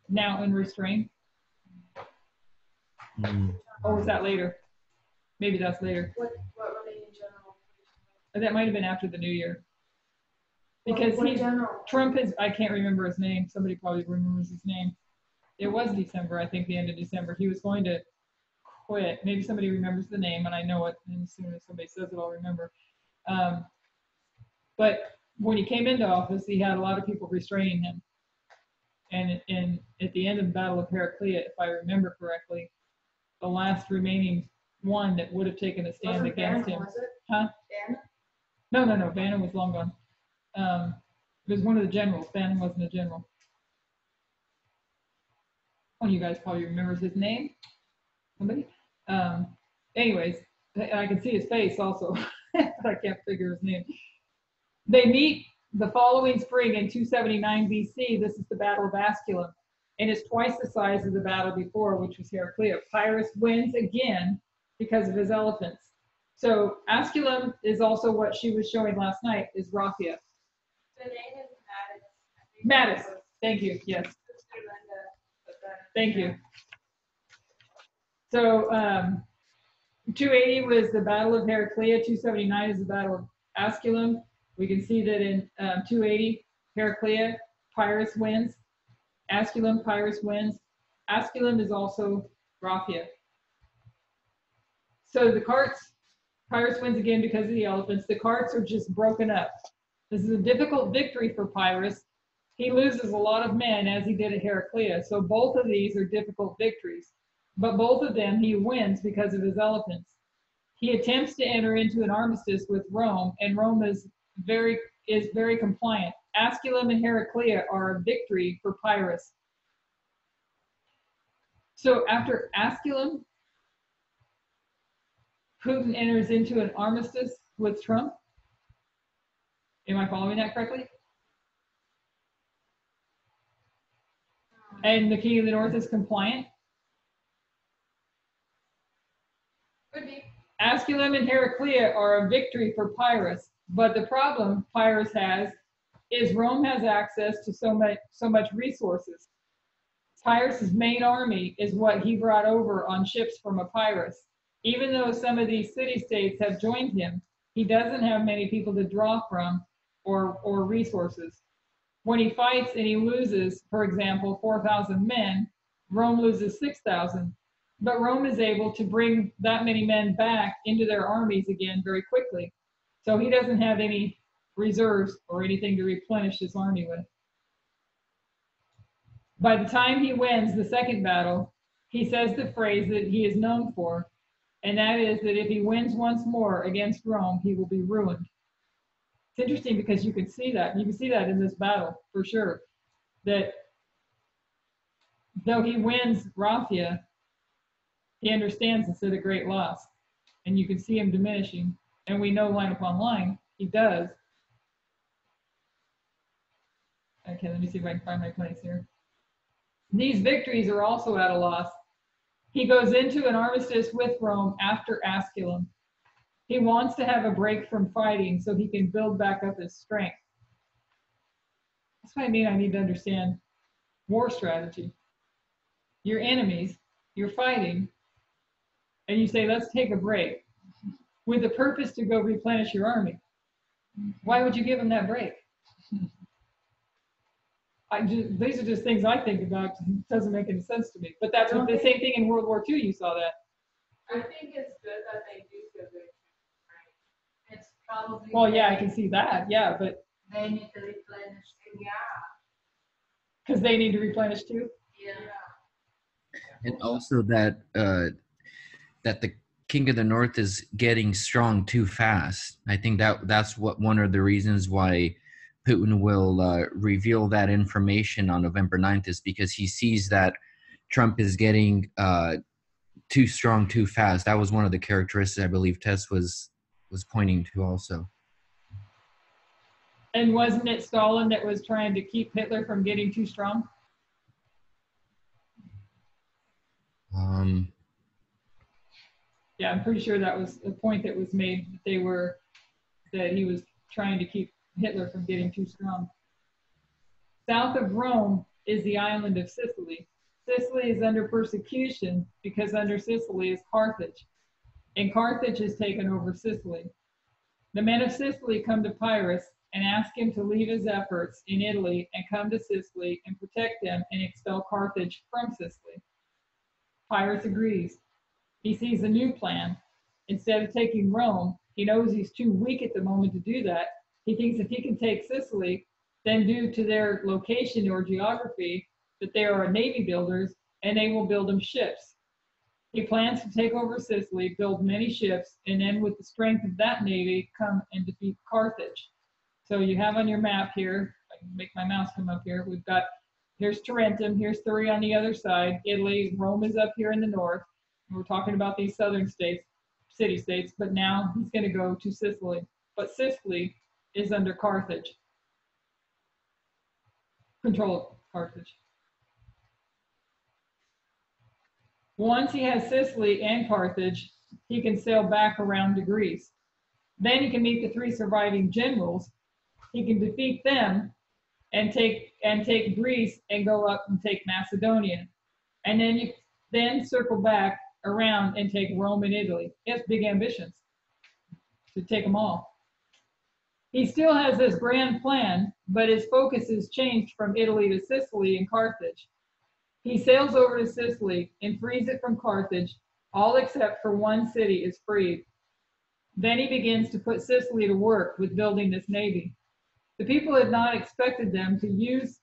now in restraint? Or was that later? Maybe that's later. What remaining general? That might have been after the new year. Because Trump is, I can't remember his name. Somebody probably remembers his name. It was December, I think the end of December. He was going to quit. Maybe somebody remembers the name, and I know it, and as soon as somebody says it, I'll remember. But when he came into office, he had a lot of people restraining him. And at the end of the Battle of Heraclea, if I remember correctly, the last remaining one that would have taken a stand against him. Was it? Huh? Bannon? No. Bannon was long gone. It was one of the generals. Bannon wasn't a general. One of you guys probably remembers his name. Somebody? Anyways, I can see his face also, but I can't figure his name. They meet the following spring in 279 BC. This is the Battle of Asculum, and it's twice the size of the battle before, which was Heraclea. Pyrrhus wins again because of his elephants. So Asculum is also what she was showing last night, is Raphia. The name is Mattis. Thank you. Yes. Thank you. So 280 was the Battle of Heraclea. 279 is the Battle of Asculum. We can see that in 280, Heraclea, Pyrrhus wins. Asculum, Pyrrhus wins. Asculum is also Raphia. So the carts, Pyrrhus wins again because of the elephants. The carts are just broken up. This is a difficult victory for Pyrrhus. He loses a lot of men as he did at Heraclea. So both of these are difficult victories. But both of them he wins because of his elephants. He attempts to enter into an armistice with Rome, and Rome is very compliant. Asculum and Heraclea are a victory for Pyrrhus. So after Asculum, Putin enters into an armistice with Trump. Am I following that correctly? And the King of the North is compliant. Could be. Asculum and Heraclea are a victory for Pyrrhus, but the problem Pyrrhus has is Rome has access to so much resources. Pyrrhus's main army is what he brought over on ships from Epirus. Even though some of these city-states have joined him, he doesn't have many people to draw from or resources. When he fights and he loses, for example, 4,000 men, Rome loses 6,000. But Rome is able to bring that many men back into their armies again very quickly. So he doesn't have any reserves or anything to replenish his army with. By the time he wins the second battle, he says the phrase that he is known for, and that is that if he wins once more against Rome, he will be ruined. It's interesting because you can see that. You can see that in this battle for sure. That though he wins Raphia, he understands it's at a great loss. And you can see him diminishing. And we know line upon line, he does. Okay, let me see if I can find my place here. These victories are also at a loss. He goes into an armistice with Rome after Asculum. He wants to have a break from fighting so he can build back up his strength. That's what I mean. I need to understand war strategy. Your enemies, you're fighting, and you say, let's take a break with the purpose to go replenish your army. Why would you give them that break? These are just things I think about. It doesn't make any sense to me. But that's what the same thing in World War II, you saw that. I think it's good that they do feel good. Right? It's probably. Well, yeah, I can see that. Yeah, but. They need to replenish. Yeah. Because they need to replenish too? Yeah. And also that that the King of the North is getting strong too fast. I think that's one of the reasons why Putin will reveal that information on November 9th is because he sees that Trump is getting too strong too fast. That was one of the characteristics I believe Tess was pointing to also. And wasn't it Stalin that was trying to keep Hitler from getting too strong? Yeah, I'm pretty sure that was a point that was made that he was trying to keep Hitler from getting too strong. South of Rome is the island of Sicily. Sicily is under persecution because under Sicily is Carthage, and Carthage has taken over Sicily. The men of Sicily come to Pyrrhus and ask him to leave his efforts in Italy and come to Sicily and protect them and expel Carthage from Sicily. Pyrrhus agrees. He sees a new plan. Instead of taking Rome, he knows he's too weak at the moment to do that. He thinks if he can take Sicily, then due to their location or geography, that they are navy builders and they will build him ships. He plans to take over Sicily, build many ships, and then with the strength of that navy, come and defeat Carthage. So you have on your map here, I can make my mouse come up here, we've got, here's Tarentum, here's Thurii on the other side, Italy, Rome is up here in the north. We're talking about these southern states, city-states, but now he's going to go to Sicily. But Sicily is under Carthage. Control of Carthage. Once he has Sicily and Carthage, he can sail back around to Greece. Then he can meet the three surviving generals. He can defeat them and take Greece and go up and take Macedonia. And then you circle back around and take Rome and Italy. He has big ambitions to take them all. He still has this grand plan, but his focus has changed from Italy to Sicily and Carthage. He sails over to Sicily and frees it from Carthage, all except for one city is freed. Then he begins to put Sicily to work with building this navy. The people had not expected him to use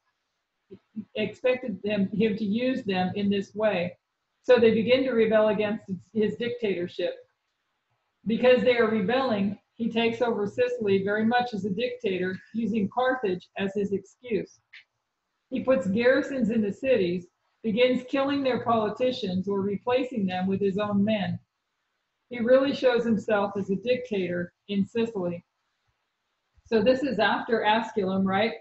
them in this way. So they begin to rebel against his dictatorship. Because they are rebelling, he takes over Sicily very much as a dictator, using Carthage as his excuse. He puts garrisons in the cities, begins killing their politicians or replacing them with his own men. He really shows himself as a dictator in Sicily. So this is after Asculum, right?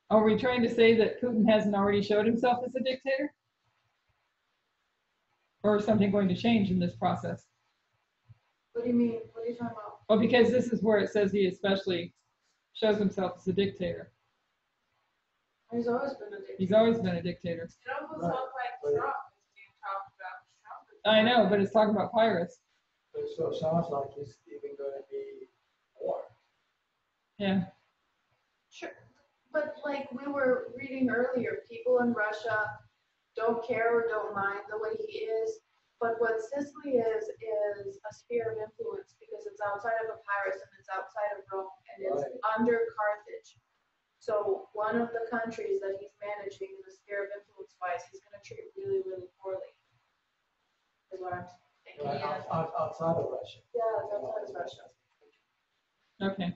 Are we trying to say that Putin hasn't already showed himself as a dictator? Or is something going to change in this process? What do you mean? What are you talking about? Oh, because this is where it says he especially shows himself as a dictator. He's always been a dictator. He's always been a dictator. It almost sounds like Trump is being talked about. Trump is I know, but it's talking about Pyrrhus. So it sounds like he's even going to be war. Yeah. Sure. But like we were reading earlier, people in Russia don't care or don't mind the way he is. But what Sicily is a sphere of influence because it's outside of Epirus and it's outside of Rome and it's under Carthage. So one of the countries that he's managing in the sphere of influence wise, he's going to treat really, really poorly. Is what I'm thinking. Outside of Russia. Yeah, it's outside of Russia. Okay.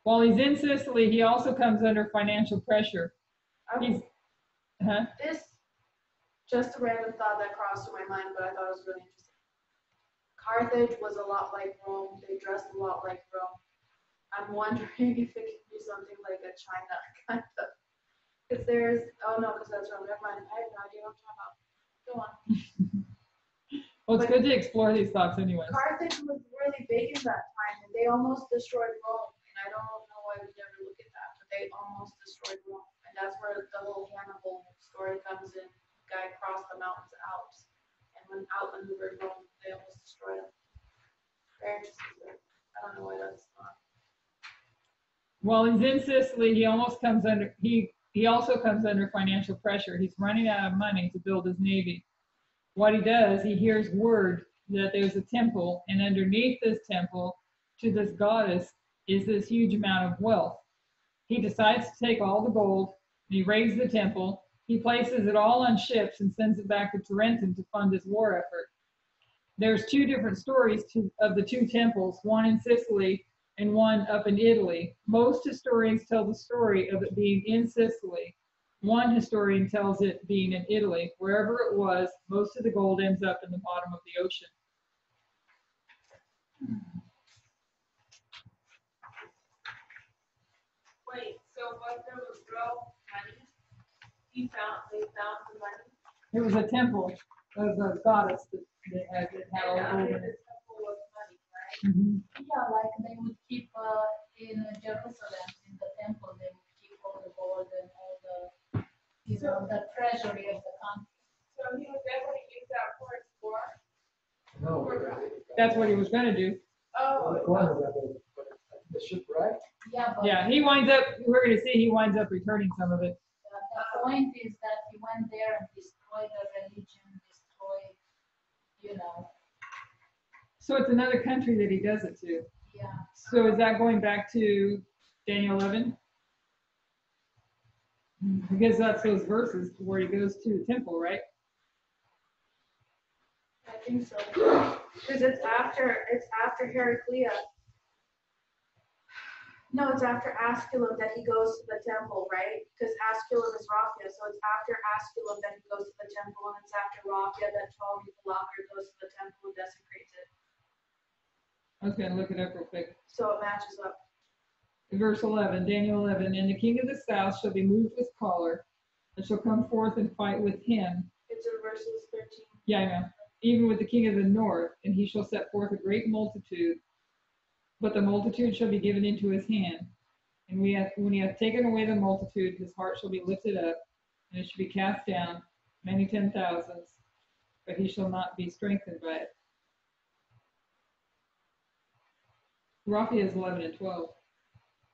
While he's in Sicily, he also comes under financial pressure. He's, This, just a random thought that crossed through my mind, but I thought it was really interesting. Carthage was a lot like Rome. They dressed a lot like Rome. I'm wondering if it can be something like a China kind of. Because there's, oh no, because that's Rome. Never mind. I have no idea what I'm talking about. Go on. Well, it's good to explore these thoughts anyway. Carthage was really big in that time, and they almost destroyed Rome. And I don't know why we never look at that, but they almost destroyed Rome. And that's where the whole Hannibal story comes in. The guy crossed the mountains Alps, and when outmaneuvered Rome, they almost destroyed him. Very interesting. I don't know why that's not. While he's in Sicily, he also comes under financial pressure. He's running out of money to build his navy. What he does, he hears word that there's a temple, and underneath this temple, to this goddess, is this huge amount of wealth. He decides to take all the gold, and he raids the temple. He places it all on ships and sends it back to Tarentum to fund his war effort. There's two different stories of the two temples, one in Sicily and one up in Italy. Most historians tell the story of it being in Sicily. One historian tells it being in Italy. Wherever it was, most of the gold ends up in the bottom of the ocean. Wait, so was there was real money? They found the money? It was a temple of the goddess that had all And gold under in the it. temple was money, right? Mm-hmm. Yeah, like they would keep in Jerusalem, in the temple, they would keep all the gold and all the, the treasury of the country. So he was able to use that for his war? No. That's what he was going to do. Oh, The shipwreck. Yeah, but Yeah, he winds up, we're going to see he winds up returning some of it. the point is that he went there and destroyed the religion, destroyed, So it's another country that he does it to. yeah. So is that going back to Daniel 11? Because that's those verses where he goes to the temple, right? I think so. Because it's after Heraclea. No, it's after Asculum that he goes to the temple, right? Because Asculum is Raphia, so it's after Asculum that he goes to the temple, and it's after Raphia that Ptolemy Philopater goes to the temple and desecrates it. I was going to look it up real quick. So it matches up. Verse 11, Daniel 11, and the king of the south shall be moved with choler, and shall come forth and fight with him. It's in verses 13. Yeah, I know. Even with the king of the north, and he shall set forth a great multitude, but the multitude shall be given into his hand. And when he hath taken away the multitude, his heart shall be lifted up, and it shall be cast down, many 10,000s, but he shall not be strengthened by it. Raphia is 11 and 12.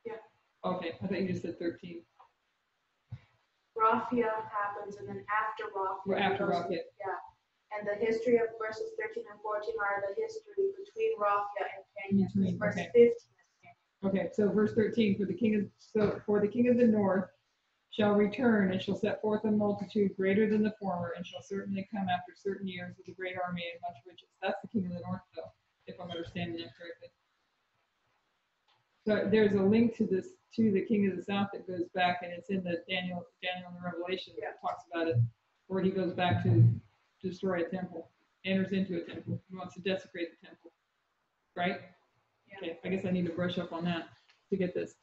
Yeah. Okay, I thought you just said 13. Raphia happens, and then after Raphia. Or after goes- Raphia. Yeah. And the history of verses 13 and 14 are the history between Raphia and Canaan. Between, Verse okay. 15 is Canaan. Okay, so verse 13, for the king of the north shall return and shall set forth a multitude greater than the former, and shall certainly come after certain years with a great army and much riches. That's the king of the north, though, if I'm understanding that correctly. So there's a link to this, to the King of the South that goes back, and it's in the Daniel and Revelation that talks about it, where he goes back to destroy a temple, enters into a temple, he wants to desecrate the temple, right? Yeah. Okay, I guess I need to brush up on that to get this.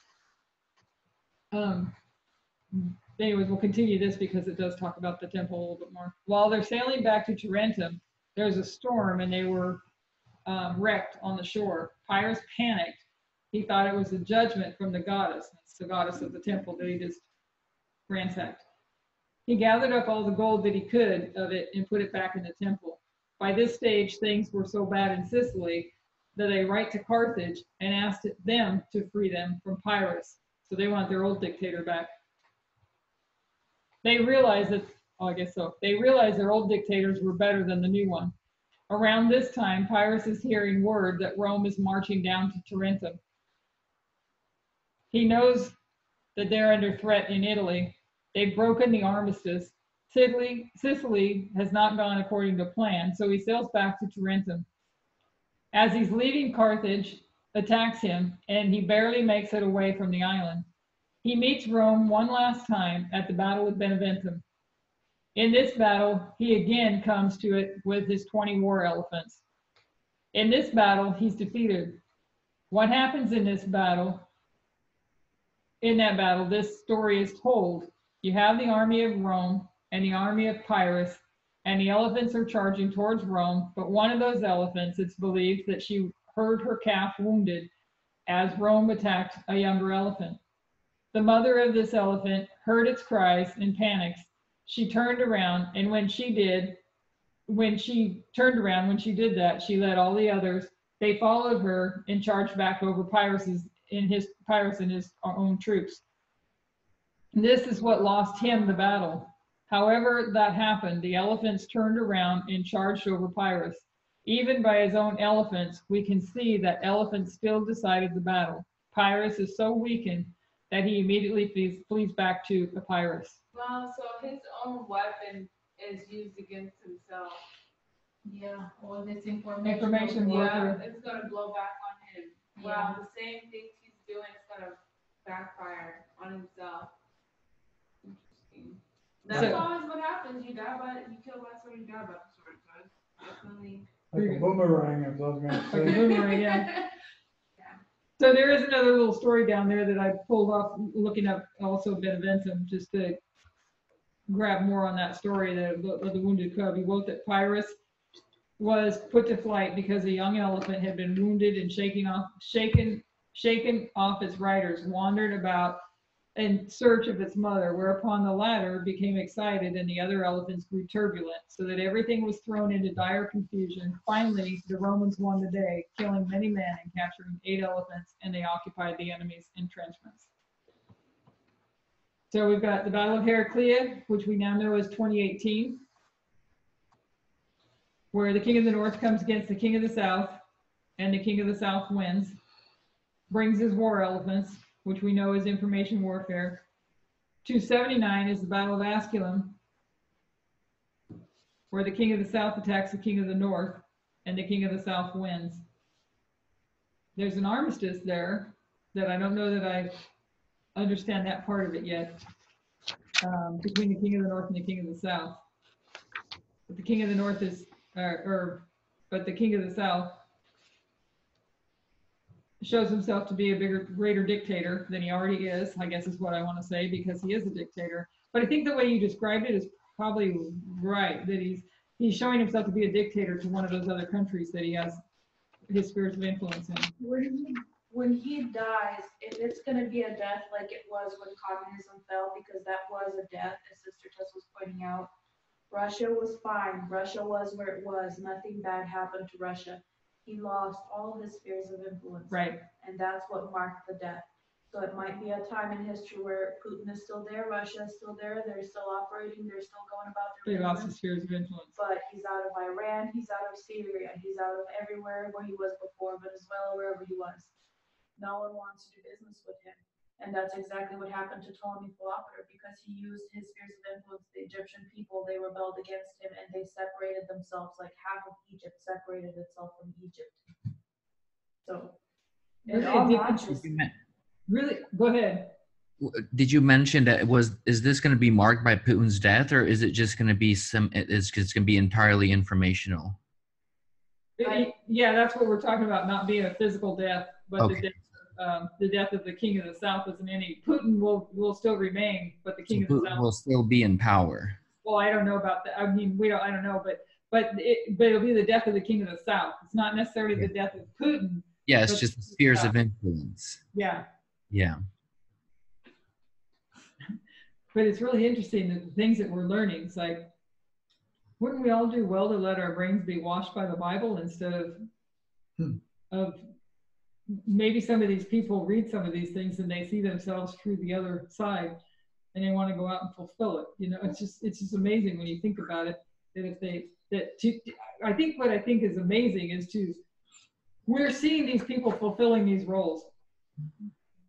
Anyways, we'll continue this because it does talk about the temple a little bit more. While they're sailing back to Tarentum, there's a storm and they were wrecked on the shore. Pyrrhus panicked. He thought it was a judgment from the goddess. That's the goddess of the temple that he just ransacked. He gathered up all the gold that he could of it and put it back in the temple. By this stage, things were so bad in Sicily that they write to Carthage and asked them to free them from Pyrrhus. So they want their old dictator back. They realized that, oh, I guess so. They realized their old dictators were better than the new one. Around this time, Pyrrhus is hearing word that Rome is marching down to Tarentum. He knows that they're under threat in Italy. They've broken the armistice. Sicily has not gone according to plan, so he sails back to Tarentum. As he's leaving, Carthage attacks him, and he barely makes it away from the island. He meets Rome one last time at the Battle of Beneventum. In this battle, he again comes to it with his 20 war elephants. In this battle, he's defeated. What happens in this battle? In that battle, this story is told. You have the army of Rome and the army of Pyrrhus, and the elephants are charging towards Rome, but one of those elephants, it's believed that she heard her calf wounded as Rome attacked a younger elephant. The mother of this elephant heard its cries and panics. She turned around, and when she did that, she led all the others. They followed her and charged back over Pyrrhus and his own troops. And this is what lost him the battle. However that happened, the elephants turned around and charged over Pyrrhus. Even by his own elephants, we can see that elephants still decided the battle. Pyrrhus is so weakened that he immediately flees back to Epirus. Wow, so his own weapon is used against himself. Yeah, all this information. Information Yeah, warfare. it's gonna blow back on him. Wow, the same things he's doing is gonna backfire on himself. Interesting. That's always what happens. You kill by sword, you die by the sword. So it's definitely Like a boomerang, as I was gonna Like a say. boomerang, yeah. So there is another little story down there that I pulled off looking up also Beneventum, just to grab more on that story of the wounded cub. He wrote that Pyrrhus was put to flight because a young elephant had been wounded and shaken off its riders, wandered about in search of its mother, whereupon the latter became excited and the other elephants grew turbulent, so that everything was thrown into dire confusion. Finally, the Romans won the day, killing many men and capturing 8 elephants, and they occupied the enemy's entrenchments. So we've got the Battle of Heraclea, which we now know as 2018, where the King of the North comes against the King of the South, and the King of the South wins, brings his war elephants, which we know is information warfare. 279 is the Battle of Asculum, where the King of the South attacks the King of the North, and the King of the South wins. There's an armistice there that I don't know that I understand that part of it yet, between the King of the North and the King of the South. But the King of the North is, but the King of the South shows himself to be a greater dictator than he already is, I guess is what I want to say, because he is a dictator. But I think the way you described it is probably right, that he's showing himself to be a dictator to one of those other countries that he has his spheres of influence in. When he dies, if it's gonna be a death like it was when communism fell, because that was a death, as Sister Tess was pointing out. Russia was fine. Russia was where it was. Nothing bad happened to Russia. He lost all his spheres of influence. Right. And that's what marked the death. So it might be a time in history where Putin is still there, Russia is still there, they're still operating, they're still going about their They lost his business. spheres of influence. But he's out of Iran, he's out of Syria, he's out of everywhere where he was before, Venezuela, wherever he was. No one wants to do business with him. And that's exactly what happened to Ptolemy Philopator, because he used his spheres of influence. The Egyptian people, they rebelled against him and they separated themselves, like half of Egypt separated itself from Egypt. So Really all a not different, just really, go ahead. Did you mention that is this going to be marked by Putin's death, or is it just going to be it's going to be entirely informational? Yeah, that's what we're talking about, not being a physical death, but Okay. the death of the king of the south isn't any. Putin will still remain, but the So king of the Putin south. will still be in power. Well, I don't know about that. I mean, I don't know, but it'll be the death of the king of the south. It's not necessarily the death of Putin. Yeah, it's but just the spheres of influence. Yeah. Yeah. But it's really interesting that the things that we're learning. It's like, wouldn't we all do well to let our brains be washed by the Bible instead of maybe some of these people read some of these things and they see themselves through the other side and they want to go out and fulfill it. You know, it's just amazing when you think about it, that if they, I think what I think is amazing is we're seeing these people fulfilling these roles.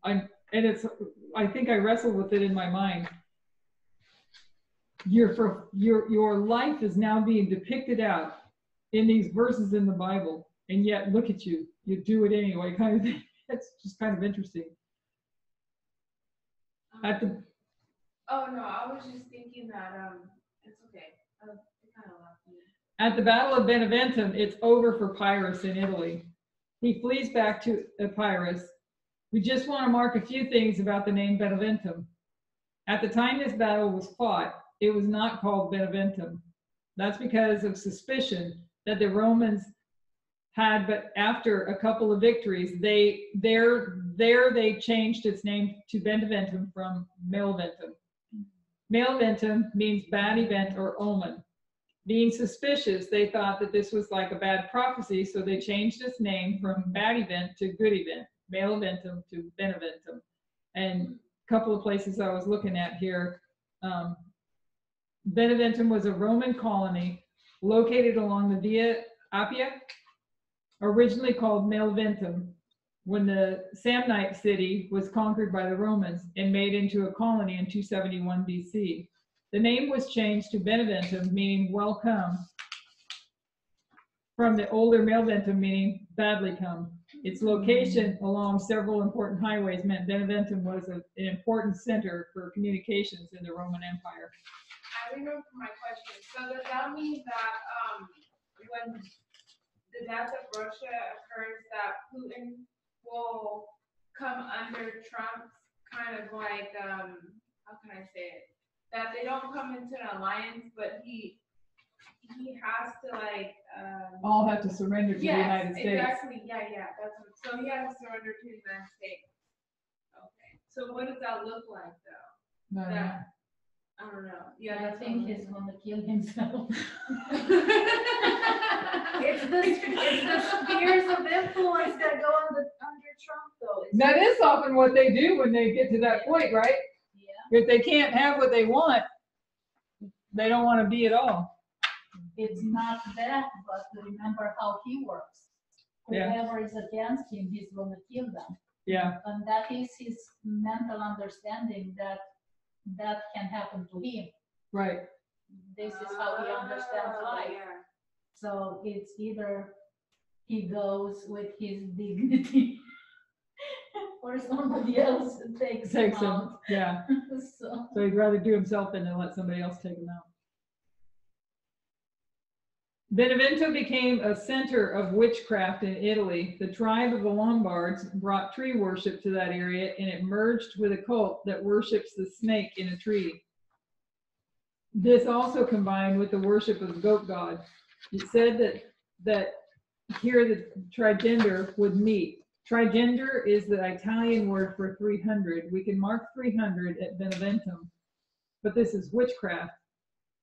I think I wrestled with it in my mind. Your life is now being depicted out in these verses in the Bible, and yet look at you do it anyway, kind of thing. That's just kind of interesting. Oh no, I was just thinking that it's okay. It kind of left me. At the Battle of Beneventum, it's over for Pyrrhus in Italy. He flees back to Epirus. We just want to mark a few things about the name Beneventum. At the time this battle was fought, it was not called Beneventum. That's because of suspicion that the Romans had, but after a couple of victories, they changed its name to Beneventum from Maleventum. Maleventum means bad event or omen. Being suspicious, they thought that this was like a bad prophecy, so they changed its name from bad event to good event, Maleventum to Beneventum. And a couple of places I was looking at here, Beneventum was a Roman colony located along the Via Appia, originally called Maleventum, when the Samnite city was conquered by the Romans and made into a colony in 271 BC. The name was changed to Beneventum, meaning welcome, from the older Maleventum, meaning badly come. Its location along several important highways meant Beneventum was an important center for communications in the Roman Empire. I remember my question. So does that mean that when the death of Russia occurs, that Putin will come under Trump's kind of like, how can I say it? That they don't come into an alliance, but he has to like all have to surrender to the United States. Exactly. Yeah. So he has to surrender to the United States. Okay. So what does that look like though? I don't know. Yeah, I think he's gonna kill himself. it's the spheres of influence that go under Trump though. That is often what they do when they get to that point, right? Yeah. If they can't have what they want, they don't want to be at all. It's not that, but remember how he works. Whoever is against him, he's gonna kill them. Yeah. And that is his mental understanding that can happen to him. Right. This is how he understands life. Yeah. So it's either he goes with his dignity or somebody else takes him out. Yeah. So he'd rather do himself than to let somebody else take him out. Benevento became a center of witchcraft in Italy. The tribe of the Lombards brought tree worship to that area, and it merged with a cult that worships the snake in a tree. This also combined with the worship of the goat god. It said that here the trigender would meet. Trigender is the Italian word for 300. We can mark 300 at Beneventum, but this is witchcraft.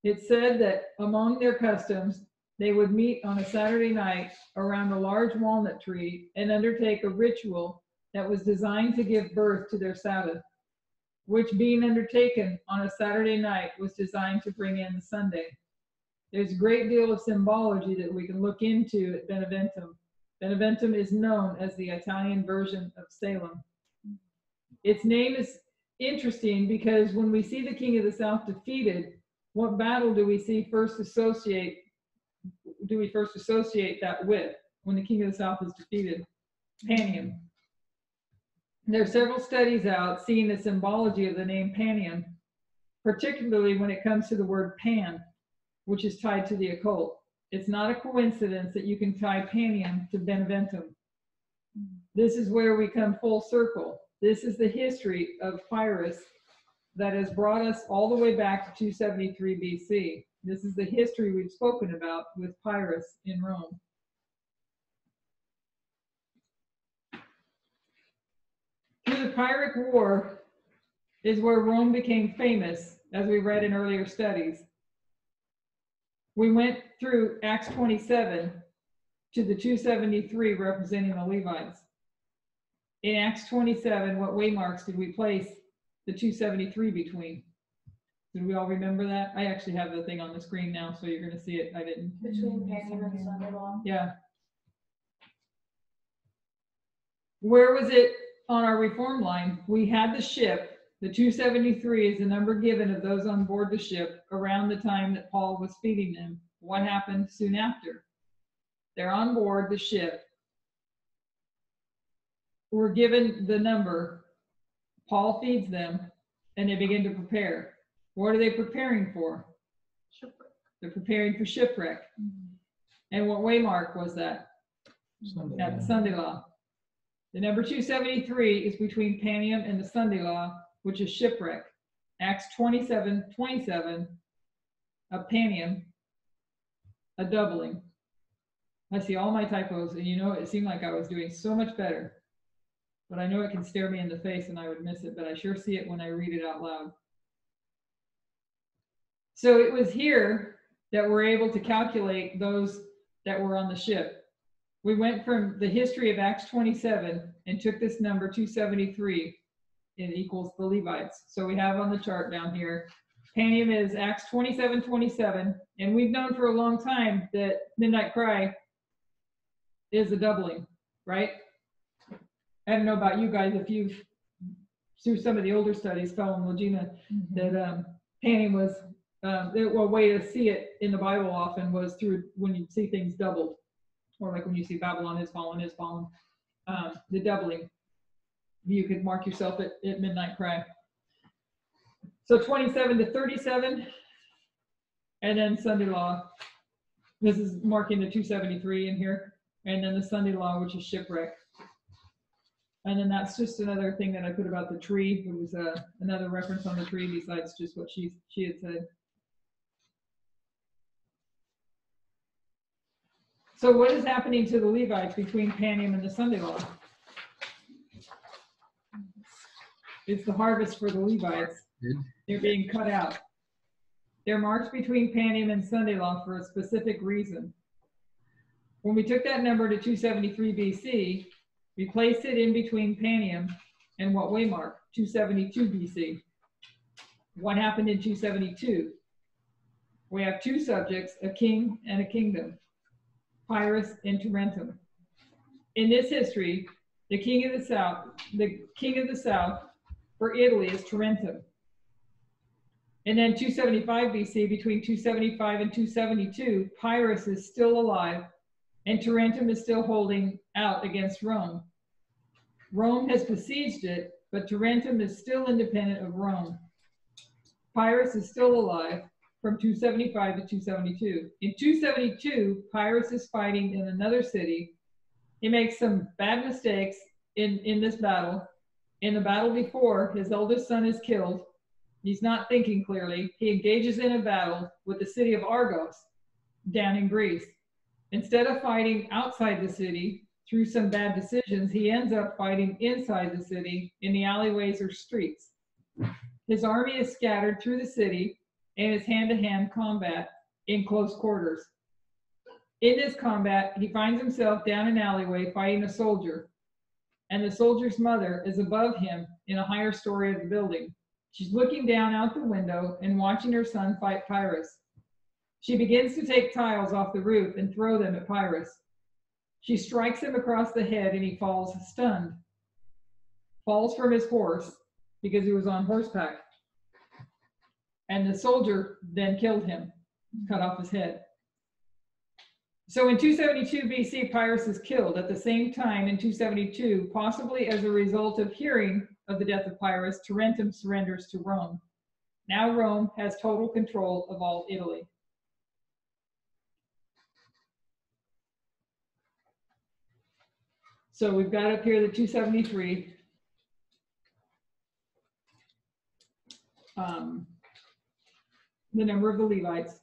It said that among their customs, they would meet on a Saturday night around a large walnut tree and undertake a ritual that was designed to give birth to their Sabbath, which being undertaken on a Saturday night was designed to bring in the Sunday. There's a great deal of symbology that we can look into at Beneventum. Beneventum is known as the Italian version of Salem. Its name is interesting because when we see the King of the South defeated, what battle do we first associate that with when the King of the South is defeated? Panium. There are several studies out seeing the symbology of the name Panium, particularly when it comes to the word pan, which is tied to the occult. It's not a coincidence that you can tie Panium to Beneventum. This is where we come full circle. This is the history of Pyrrhus that has brought us all the way back to 273 BC. This is the history we've spoken about with Pyrrhus in Rome. Through the Pyrrhic War is where Rome became famous, as we read in earlier studies. We went through Acts 27 to the 273 representing the Levites. In Acts 27, what waymarks did we place the 273 between? Did we all remember that? I actually have the thing on the screen now, so you're going to see it. I didn't. Between Panium and Sunday Law. Yeah. Where was it on our reform line? We had the ship. The 273 is the number given of those on board the ship around the time that Paul was feeding them. What happened soon after? They're on board the ship. We're given the number. Paul feeds them, and they begin to prepare. What are they preparing for? Shipwreck. They're preparing for shipwreck. And what waymark was that? At the Sunday Law. The number 273 is between Panium and the Sunday Law, which is shipwreck. Acts 27:27, a Panium, a doubling. I see all my typos, and you know, it seemed like I was doing so much better. But I know it can stare me in the face and I would miss it, but I sure see it when I read it out loud. So it was here that we're able to calculate those that were on the ship. We went from the history of Acts 27 and took this number 273. It equals the Levites. So we have on the chart down here, Panium is Acts 27:27, and we've known for a long time that Midnight Cry is a doubling, right? I don't know about you guys, if you've, through some of the older studies, Phil and Legina, that Panium was, a way to see it in the Bible often was through when you see things doubled, or like when you see Babylon is fallen, the doubling. You could mark yourself at Midnight Cry. So 27 to 37, and then Sunday Law. This is marking the 273 in here, and then the Sunday Law, which is shipwreck. And then that's just another thing that I put about the tree. It was another reference on the tree besides just what she had said. So what is happening to the Levites between Panium and the Sunday Law? It's the harvest for the Levites. They're being cut out. They're marked between Panium and Sunday Law for a specific reason. When we took that number to 273 BC, we placed it in between Panium and what waymark? 272 BC. What happened in 272? We have two subjects, a king and a kingdom, Pyrrhus and Tarentum. In this history, the king of the south for Italy is Tarentum. And then 275 BC, between 275 and 272, Pyrrhus is still alive and Tarentum is still holding out against Rome. Rome has besieged it, but Tarentum is still independent of Rome. Pyrrhus is still alive from 275 to 272. In 272, Pyrrhus is fighting in another city. He makes some bad mistakes in this battle. In the battle before, his eldest son is killed. He's not thinking clearly. He engages in a battle with the city of Argos down in Greece. Instead of fighting outside the city through some bad decisions, he ends up fighting inside the city in the alleyways or streets. His army is scattered through the city and is hand-to-hand combat in close quarters. In this combat, he finds himself down an alleyway fighting a soldier, and the soldier's mother is above him in a higher story of the building. She's looking down out the window and watching her son fight Pyrrhus. She begins to take tiles off the roof and throw them at Pyrrhus. She strikes him across the head and he falls stunned. Falls from his horse because he was on horseback. And the soldier then killed him, cut off his head. So in 272 BC, Pyrrhus is killed. At the same time, in 272, possibly as a result of hearing of the death of Pyrrhus, Tarentum surrenders to Rome. Now Rome has total control of all Italy. So we've got up here the 273. The number of the Levites.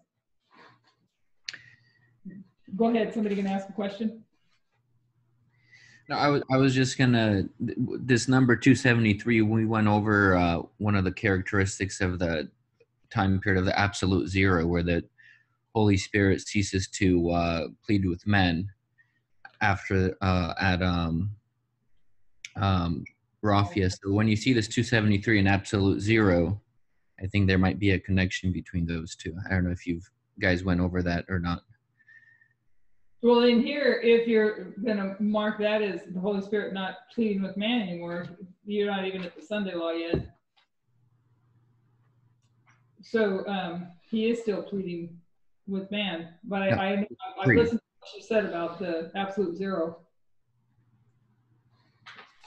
Go ahead, somebody can ask a question. No, I was just gonna, this number 273, we went over one of the characteristics of the time period of the absolute zero, where the Holy Spirit ceases to plead with men after at Raphia. So when you see this 273 and absolute zero, I think there might be a connection between those two. I don't know if you guys went over that or not. Well, in here, if you're going to mark that as the Holy Spirit not pleading with man anymore, you're not even at the Sunday law yet. So he is still pleading with man. But I listened to what you said about the absolute zero.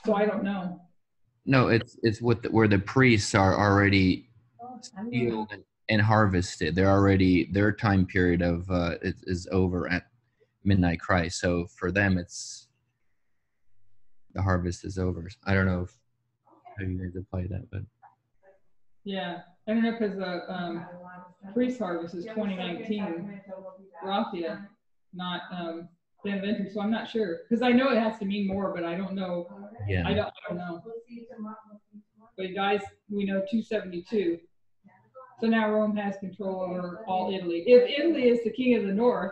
So I don't know. No, it's where the priests are already sealed and harvested. They're already, their time period of is over at midnight Christ. So for them, it's the harvest is over. I don't know how you guys apply that, but yeah, I don't know, because the priest harvest is 2019 Raphia, not Beneventuri. So I'm not sure, because I know it has to mean more, but I don't know. Yeah, I don't know. But guys, we know 272. So now Rome has control over all Italy. If Italy is the king of the north,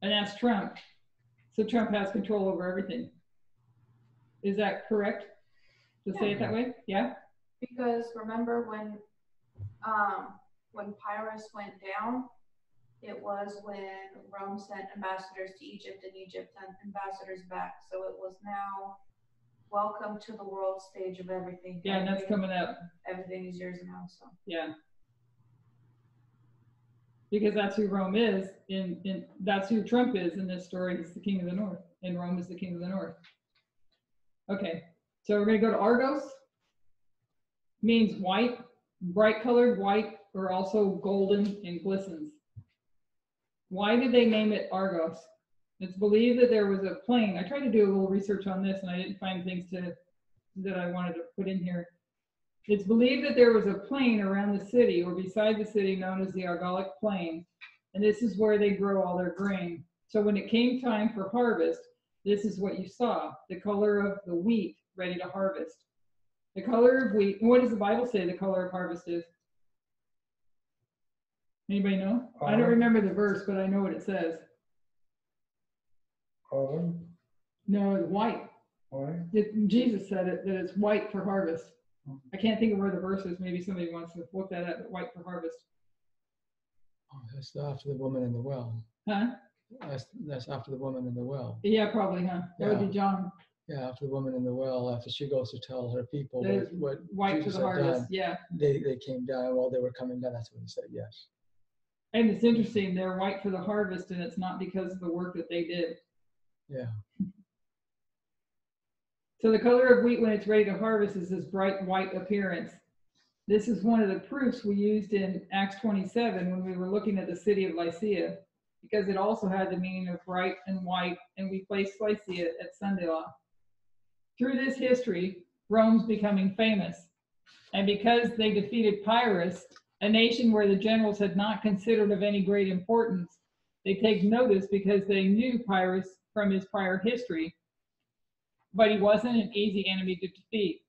and that's Trump, so Trump has control over everything. Is that correct to say it that way? Yeah. Because remember when Pyrrhus went down, it was when Rome sent ambassadors to Egypt and Egypt sent ambassadors back. So it was now welcome to the world stage of everything. Yeah, and that's coming up. Everything is yours now. So yeah. Because that's who Rome is, that's who Trump is in this story. He's the king of the north, and Rome is the king of the north. Okay, so we're going to go to Argos. Means white, bright colored white, or also golden and glistens. Why did they name it Argos? It's believed that there was a plane. I tried to do a little research on this, and I didn't find things that I wanted to put in here. It's believed that there was a plain around the city or beside the city known as the Argolic Plain, and this is where they grow all their grain. So when it came time for harvest, this is what you saw, the color of the wheat ready to harvest. The color of wheat, what does the Bible say the color of harvest is? Anybody know? I don't remember the verse, but I know what it says. Color? No, it's white. White? Jesus said it, that it's white for harvest. I can't think of where the verse is. Maybe somebody wants to look that up, but white for harvest. Oh, that's after the woman in the well. Huh? That's after the woman in the well. Yeah, probably, huh? That would be John. Yeah, after the woman in the well, after she goes to tell her people what white Jesus for the harvest, done, yeah. They came down while they were coming down. That's when he said yes. And it's interesting, they're white for the harvest, and it's not because of the work that they did. Yeah. So the color of wheat when it's ready to harvest is this bright white appearance. This is one of the proofs we used in Acts 27 when we were looking at the city of Lycia, because it also had the meaning of bright and white, and we placed Lycia at Sunday law. Through this history, Rome's becoming famous. And because they defeated Pyrrhus, a nation where the generals had not considered of any great importance, they take notice because they knew Pyrrhus from his prior history. But he wasn't an easy enemy to defeat.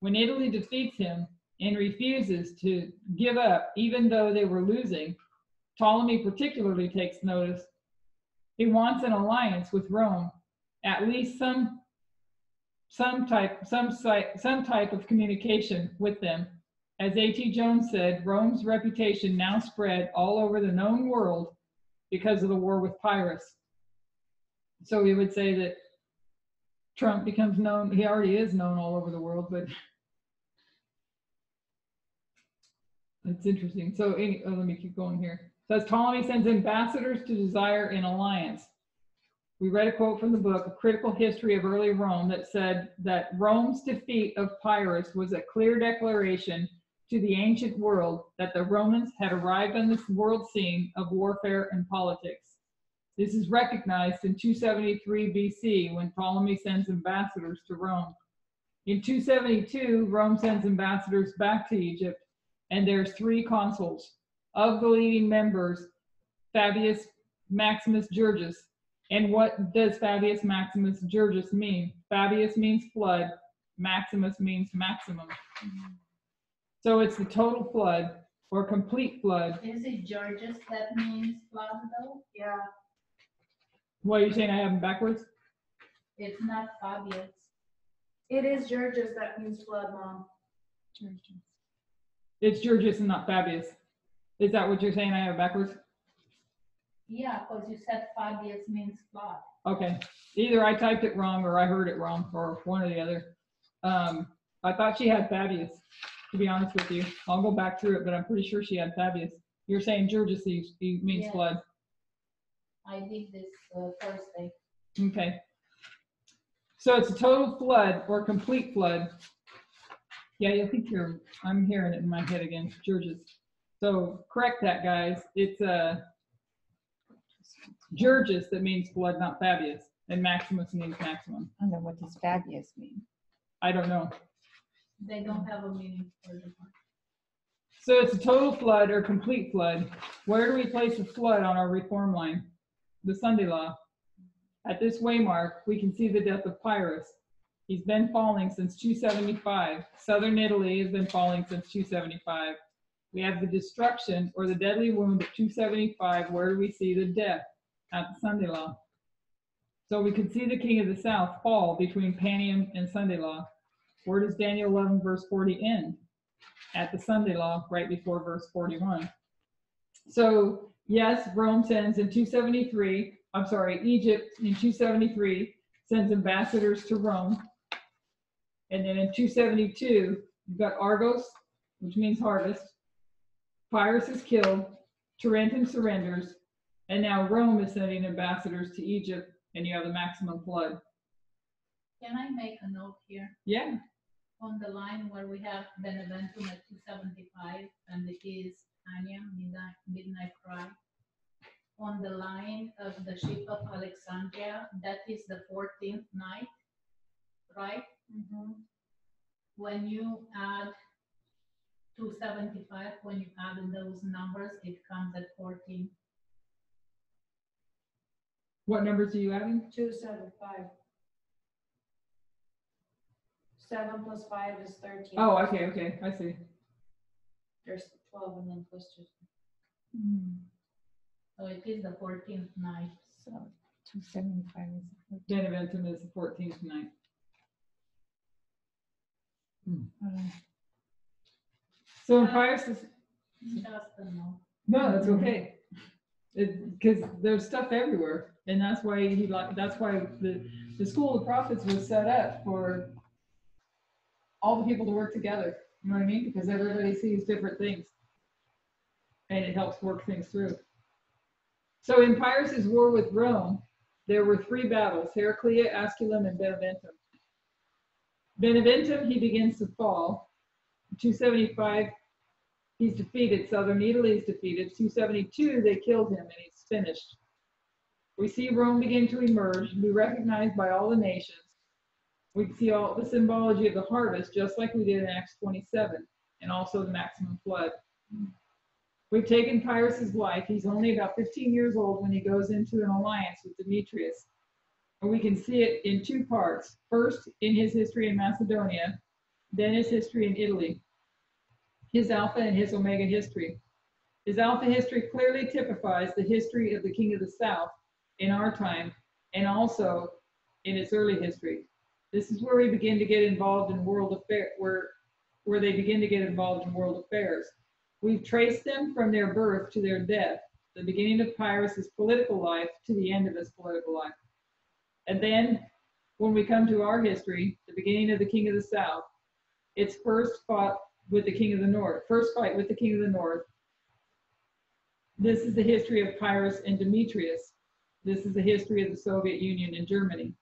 When Italy defeats him and refuses to give up, even though they were losing, Ptolemy particularly takes notice. He wants an alliance with Rome, at least some type of communication with them. As A.T. Jones said, Rome's reputation now spread all over the known world because of the war with Pyrrhus. So we would say that Trump becomes known, he already is known all over the world, but It's interesting. So let me keep going here. Says Ptolemy sends ambassadors to desire an alliance. We read a quote from the book, A Critical History of Early Rome, that said that Rome's defeat of Pyrrhus was a clear declaration to the ancient world that the Romans had arrived on this world scene of warfare and politics. This is recognized in 273 BC when Ptolemy sends ambassadors to Rome. In 272, Rome sends ambassadors back to Egypt, and there's 3 consuls. Of the leading members, Fabius Maximus Georgius. And what does Fabius Maximus Georgius mean? Fabius means flood, Maximus means maximum. So it's the total flood or complete flood. Is it Georges that means flood though? Yeah. What are you saying? I have them backwards? It's not Fabius. It is Georges that means flood, Mom. It's Georgius and not Fabius. Is that what you're saying? I have it backwards? Yeah, because you said Fabius means flood. Okay. Either I typed it wrong or I heard it wrong, or one or the other. I thought she had Fabius, to be honest with you. I'll go back through it, but I'm pretty sure she had Fabius. You're saying Georgius he means Yes. flood. I did this Thursday. Okay. So it's a total flood or complete flood. Yeah, I think I'm hearing it in my head again, Georgius. So correct that, guys. It's Georgius that means flood, not Fabius. And Maximus means maximum. And then what does Fabius mean? I don't know. They don't have a meaning for the one. So it's a total flood or complete flood. Where do we place the flood on our reform line? The Sunday law. At this waymark, we can see the death of Pyrrhus. He's been falling since 275. Southern Italy has been falling since 275. We have the destruction or the deadly wound at 275. Where do we see the death? At the Sunday law. So we can see the king of the south fall between Panium and Sunday law. Where does Daniel 11 verse 40 end? At the Sunday law, right before verse 41. So yes, Rome sends in 273, Egypt in 273 sends ambassadors to Rome. And then in 272, you've got Argos, which means harvest. Pyrrhus is killed, Tarentum surrenders, and now Rome is sending ambassadors to Egypt, and you have the maximum flood. Can I make a note here? Yeah. On the line where we have Beneventum at 275 and it is Anya, midnight cry. On the line of the ship of Alexandria, that is the 14th night, right? Mm-hmm. When you add 275, when you add those numbers, it comes at 14. What numbers are you adding? 275. 7 plus 5 is 13. Oh, okay, I see. There's 12 and then plus 2. So it is the 14th night. So 275 is Beneventum is the 14th night. So in Pyrrhus is, Just a note. no, that's okay. Because there's stuff everywhere, and that's why the school of prophets was set up for all the people to work together. You know what I mean? Because everybody sees different things, and it helps work things through. So in Pyrrhus's war with Rome, there were 3 battles: Heraclea, Asculum, and Beneventum. Beneventum, he begins to fall. 275, he's defeated. Southern Italy is defeated. 272, they killed him, and he's finished. We see Rome begin to emerge and be recognized by all the nations. We see all the symbology of the harvest, just like we did in Acts 27, and also the maximum flood. We've taken Pyrrhus's life. He's only about 15 years old when he goes into an alliance with Demetrius. And we can see it in 2 parts. First, in his history in Macedonia, then his history in Italy. His Alpha and his Omega history. His Alpha history clearly typifies the history of the King of the South in our time, and also in its early history. This is where we begin to get involved in world affairs, where they begin to get involved in world affairs. We've traced them from their birth to their death, the beginning of Pyrrhus's political life to the end of his political life. And then when we come to our history, the beginning of the King of the South, it's first fought with the King of the North. First fight with the King of the North. This is the history of Pyrrhus and Demetrius. This is the history of the Soviet Union and Germany.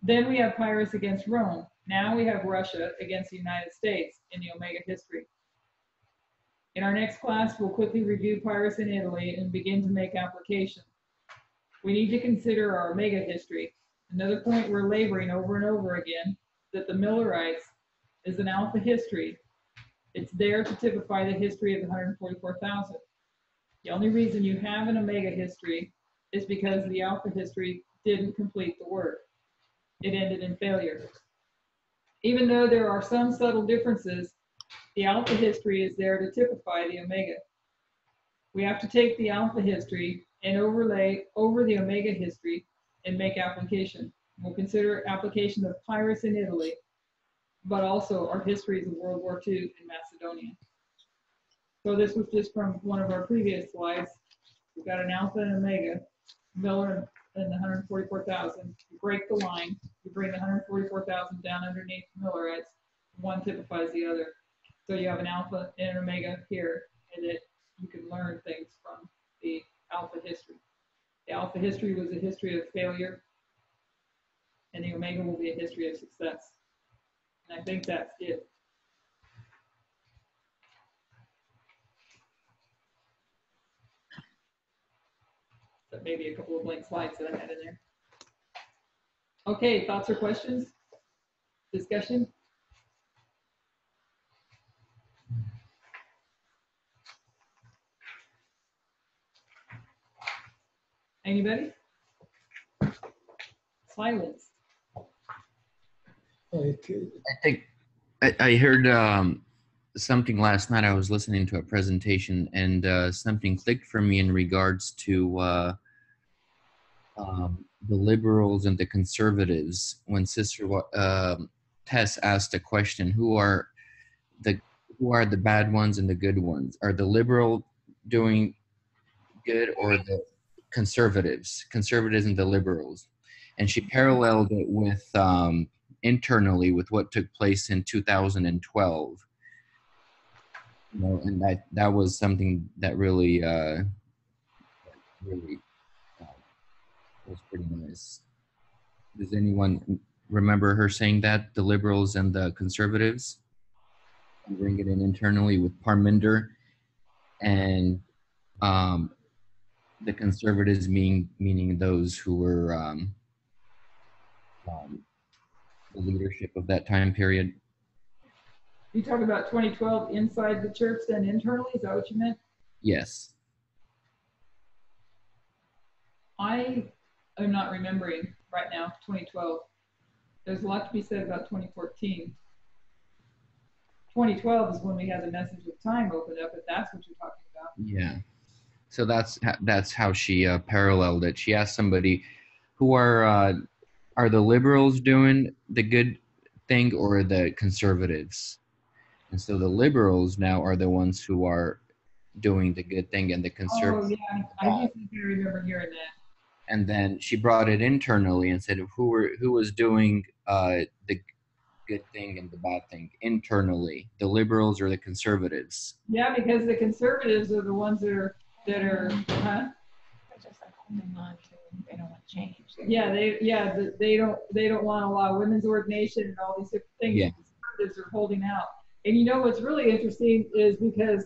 Then we have Pyrrhus against Rome. Now we have Russia against the United States in the Omega history. In our next class, we'll quickly review Pyrrhus in Italy and begin to make application. We need to consider our Omega history. Another point we're laboring over and over again, that the Millerites is an alpha history. It's there to typify the history of the 144,000. The only reason you have an Omega history is because the alpha history didn't complete the work. It ended in failure. Even though there are some subtle differences, the alpha history is there to typify the Omega. We have to take the alpha history and overlay over the Omega history and make application. We'll consider application of Pyrrhus in Italy, but also our histories of World War II in Macedonia. So this was just from one of our previous slides. We've got an alpha and omega, Miller and the 144,000. You break the line, you bring the 144,000 down underneath Millerites. One typifies the other. So you have an alpha and an omega here, and that you can learn things from the alpha history. The alpha history was a history of failure, and the omega will be a history of success. And I think that's it. But maybe a couple of blank slides that I had in there. Okay, thoughts or questions? Discussion? Anybody? Silence. I think I heard something last night. I was listening to a presentation, and something clicked for me in regards to the liberals and the conservatives. When Sister Tess asked a question, who are the bad ones and the good ones? Are the liberal doing good, or the conservatives and the liberals? And she paralleled it with internally with what took place in 2012. You know, and that was something that really was pretty nice. Does anyone remember her saying that, the liberals and the conservatives? And bring it in internally with Parminder, and the conservatives meaning those who were the leadership of that time period. You talk about 2012 inside the church, then internally, is that what you meant? Yes. I am not remembering right now 2012. There's a lot to be said about 2014. 2012 is when we had the message of time open up, if that's what you're talking about. Yeah. So that's how she paralleled it. She asked somebody, who are the liberals doing the good thing, or the conservatives? And so the liberals now are the ones who are doing the good thing, and the conservatives. Oh yeah, I do think I remember hearing that. And then she brought it internally and said who was doing the good thing and the bad thing internally, the liberals or the conservatives? Yeah, because the conservatives are the ones that are They're just like holding on to, they don't want change. they don't want to allow women's ordination and all these different things. Yeah. The conservatives are holding out. And you know what's really interesting is, because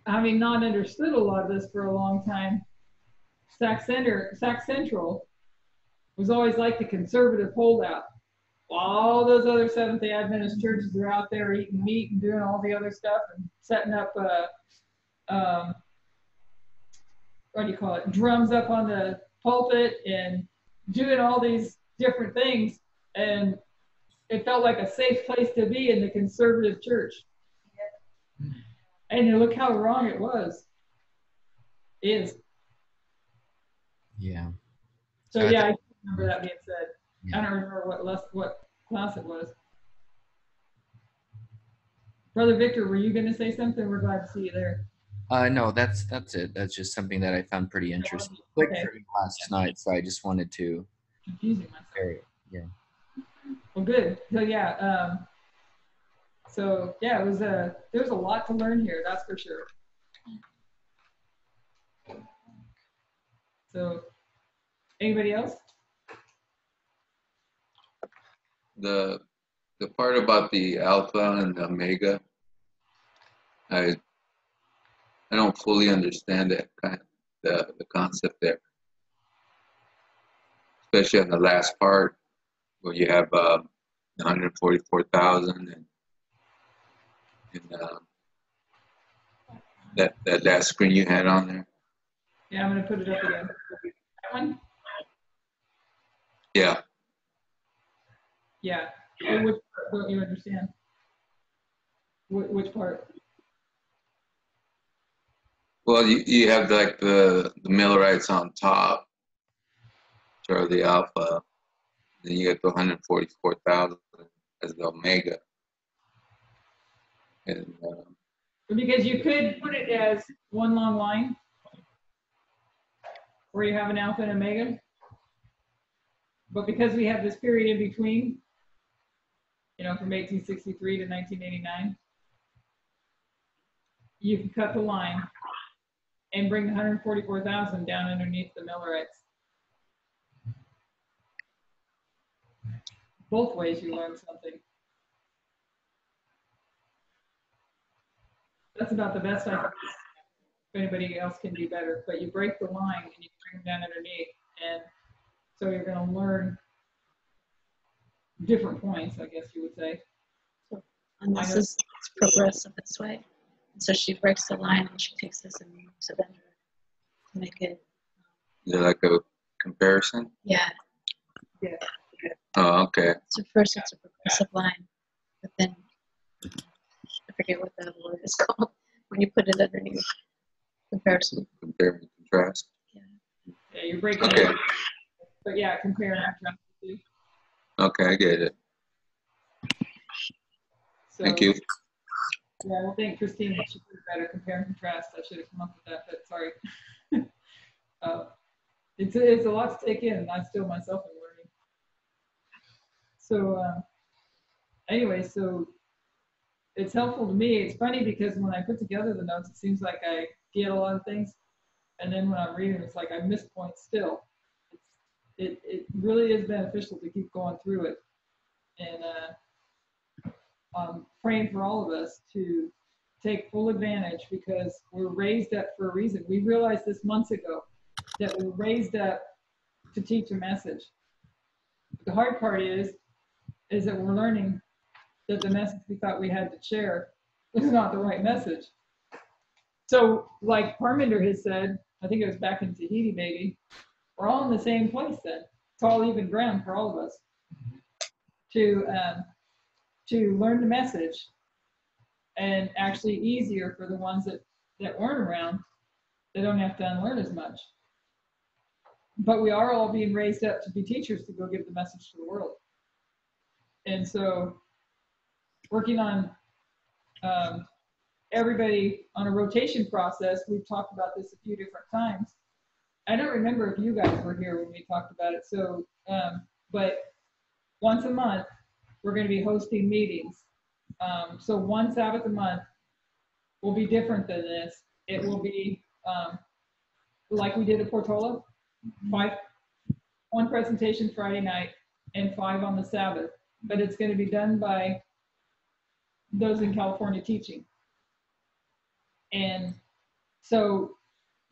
having not understood a lot of this for a long time, Sac Central was always like the conservative holdout. While all those other Seventh-day Adventist churches are out there eating meat and doing all the other stuff and setting up what do you call it, drums up on the pulpit and doing all these different things, and it felt like a safe place to be in the conservative church. And look how wrong it is. Yeah. So yeah, I remember that being said. Yeah. I don't remember what class it was. Brother Victor, were you going to say something? We're glad to see you there. No, that's it. That's just something that I found pretty interesting. Clicked for me last night, so I just wanted to confusing myself. share it. Yeah. Well, good. So yeah, So yeah, it was there's a lot to learn here, that's for sure. So anybody else? The part about the alpha and the omega, I don't fully understand that the concept there, especially on the last part where you have 144,000 and that last screen you had on there. Yeah, I'm gonna put it up again. That one? Yeah. Yeah. Well, which part don't you understand? Which part? Well, you have like the Millerites on top, which are the alpha. Then you get the 144,000 as the omega. And Because you could put it as one long line, where you have an alpha and omega. But because we have this period in between, you know, from 1863 to 1989, you can cut the line and bring the 144,000 down underneath the Millerites. Both ways you learn something. That's about the best I can do. If anybody else can do better, but you break the line and you bring them down underneath, and so you're going to learn different points, I guess you would say. And this is it's progressive this way. So she breaks the line and she takes this and moves it under to make it. is it like a comparison? Yeah. Yeah. Oh, okay. So first it's a progressive line, but then I forget what the other word is called when you put it underneath. Comparison. Compare and contrast. Yeah, you're breaking Okay. it. But yeah, compare and contrast. Okay, I get it. So, Thank you. Yeah, well, thank Christine. She put it better. Compare and contrast. I should have come up with that, but sorry. It's a lot to take in. I still myself am learning. So anyway, so it's helpful to me. It's funny because when I put together the notes, it seems like I get a lot of things, and then when I'm reading, it's like I miss points still. It really is beneficial to keep going through it, and praying for all of us to take full advantage because we're raised up for a reason. We realized this months ago that we're raised up to teach a message. The hard part is that we're learning that the message we thought we had to share is not the right message. So like Parminder has said, I think it was back in Tahiti maybe, we're all in the same place then. It's all even ground for all of us to learn the message, and actually easier for the ones that weren't around. They don't have to unlearn as much. But we are all being raised up to be teachers to go give the message to the world. And so working on everybody on a rotation process, we've talked about this a few different times. I don't remember if you guys were here when we talked about it. So, but once a month, we're going to be hosting meetings. So one Sabbath a month will be different than this. It will be like we did at Portola, one presentation Friday night and 5 on the Sabbath. But it's going to be done by those in California teaching. And so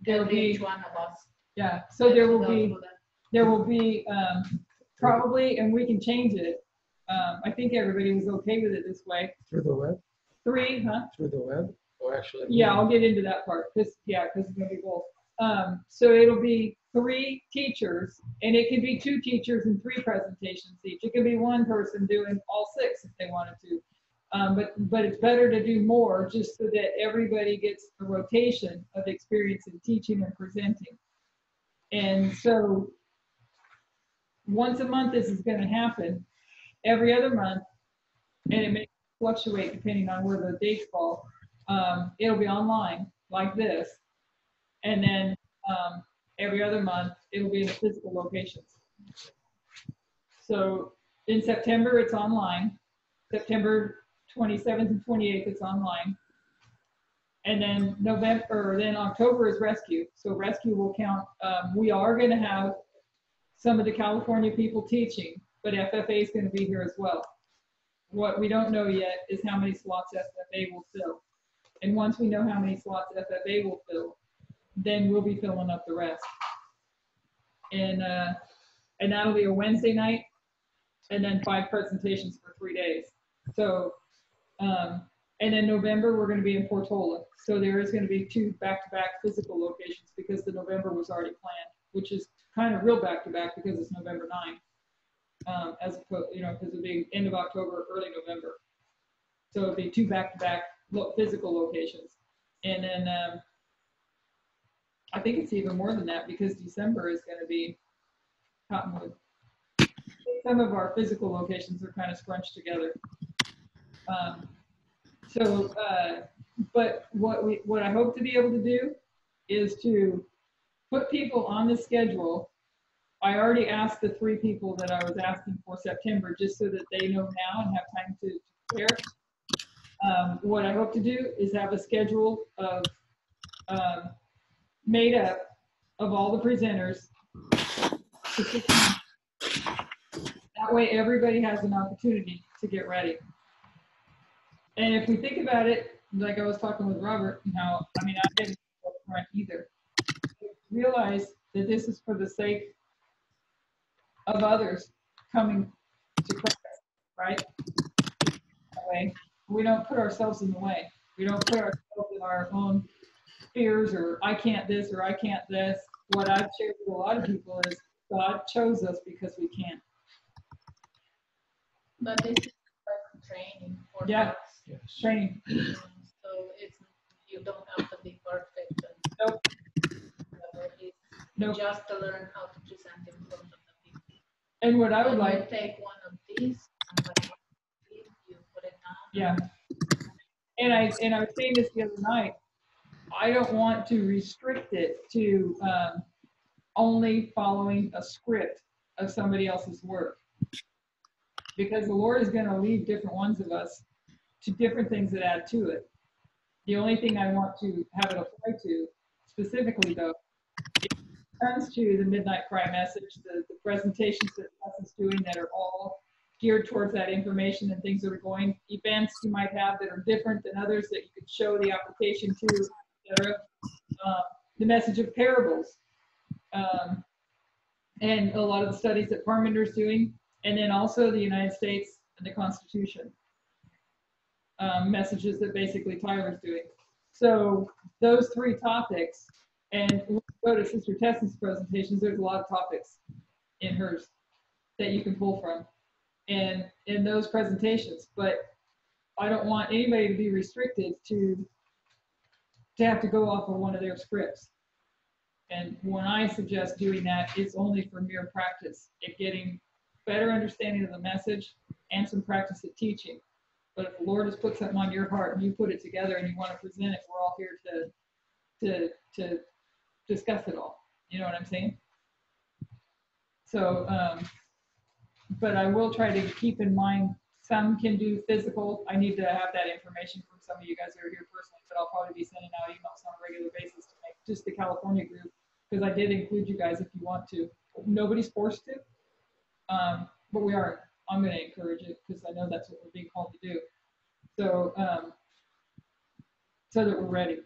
there'll be each one of us. Yeah, so there will be probably, and we can change it. I think everybody was okay with it this way. Through the web? 3, huh? Through the web? Or actually? Yeah, I'll get into that part. Because it's going to be both. So it'll be 3 teachers, and it could be 2 teachers and 3 presentations each. It could be 1 person doing all 6 if they wanted to. But it's better to do more just so that everybody gets a rotation of experience in teaching and presenting. And so once a month this is going to happen. Every other month, and it may fluctuate depending on where the dates fall, it'll be online like this. And then every other month, it'll be in the physical locations. So in September, it's online. September 27th and 28th, it's online. And then then October is rescue. So rescue will count. We are going to have some of the California people teaching, but FFA is going to be here as well. What we don't know yet is how many slots FFA will fill. And once we know how many slots FFA will fill, then we'll be filling up the rest. And that'll be a Wednesday night, and then 5 presentations for 3 days. So, and then November, we're going to be in Portola. So there is going to be 2 back-to-back physical locations because the November was already planned, which is kind of real back-to-back because it's November 9th, as opposed, because it'll be end of October, early November. So it'll be 2 back-to-back physical locations. And then I think it's even more than that because December is going to be Cottonwood. Some of our physical locations are kind of scrunched together. But what I hope to be able to do is to put people on the schedule. I already asked the 3 people that I was asking for September just so that they know now and have time to prepare. What I hope to do is have a schedule of made up of all the presenters. That way everybody has an opportunity to get ready. And if we think about it, like I was talking with Robert, I didn't go front either. Realize that this is for the sake of others coming to Christ, right? That way, we don't put ourselves in the way. We don't put ourselves in our own fears or I can't this or I can't this. What I've shared with a lot of people is God chose us because we can. But this is like training for Yeah, us. Training. So you don't have to be perfect. Nope. Nope. Just to learn how to present in front of the people. And what I would like, you take one of these, you put it down. Yeah. And I was saying this the other night. I don't want to restrict it to only following a script of somebody else's work, because the Lord is going to lead different ones of us to different things that add to it. The only thing I want to have it apply to specifically, though, it comes to the Midnight Cry message, the presentations that us is doing that are all geared towards that information and things that are going, events you might have that are different than others that you could show the application to, etc. The message of parables, and a lot of the studies that Parmender's doing, and then also the United States and the Constitution. Messages that basically Tyler's doing. So those 3 topics, and when you go to Sister Tesson's presentations, there's a lot of topics in hers that you can pull from and in those presentations. But I don't want anybody to be restricted to have to go off of one of their scripts. And when I suggest doing that, it's only for mere practice at getting better understanding of the message and some practice at teaching. But if the Lord has put something on your heart and you put it together and you want to present it, we're all here to discuss it all. You know what I'm saying? So, but I will try to keep in mind, some can do physical. I need to have that information from some of you guys that are here personally, but I'll probably be sending out emails on a regular basis to make just the California group, because I did include you guys if you want to. Nobody's forced to, but we are. I'm going to encourage it because I know that's what we're being called to do. So, so that we're ready.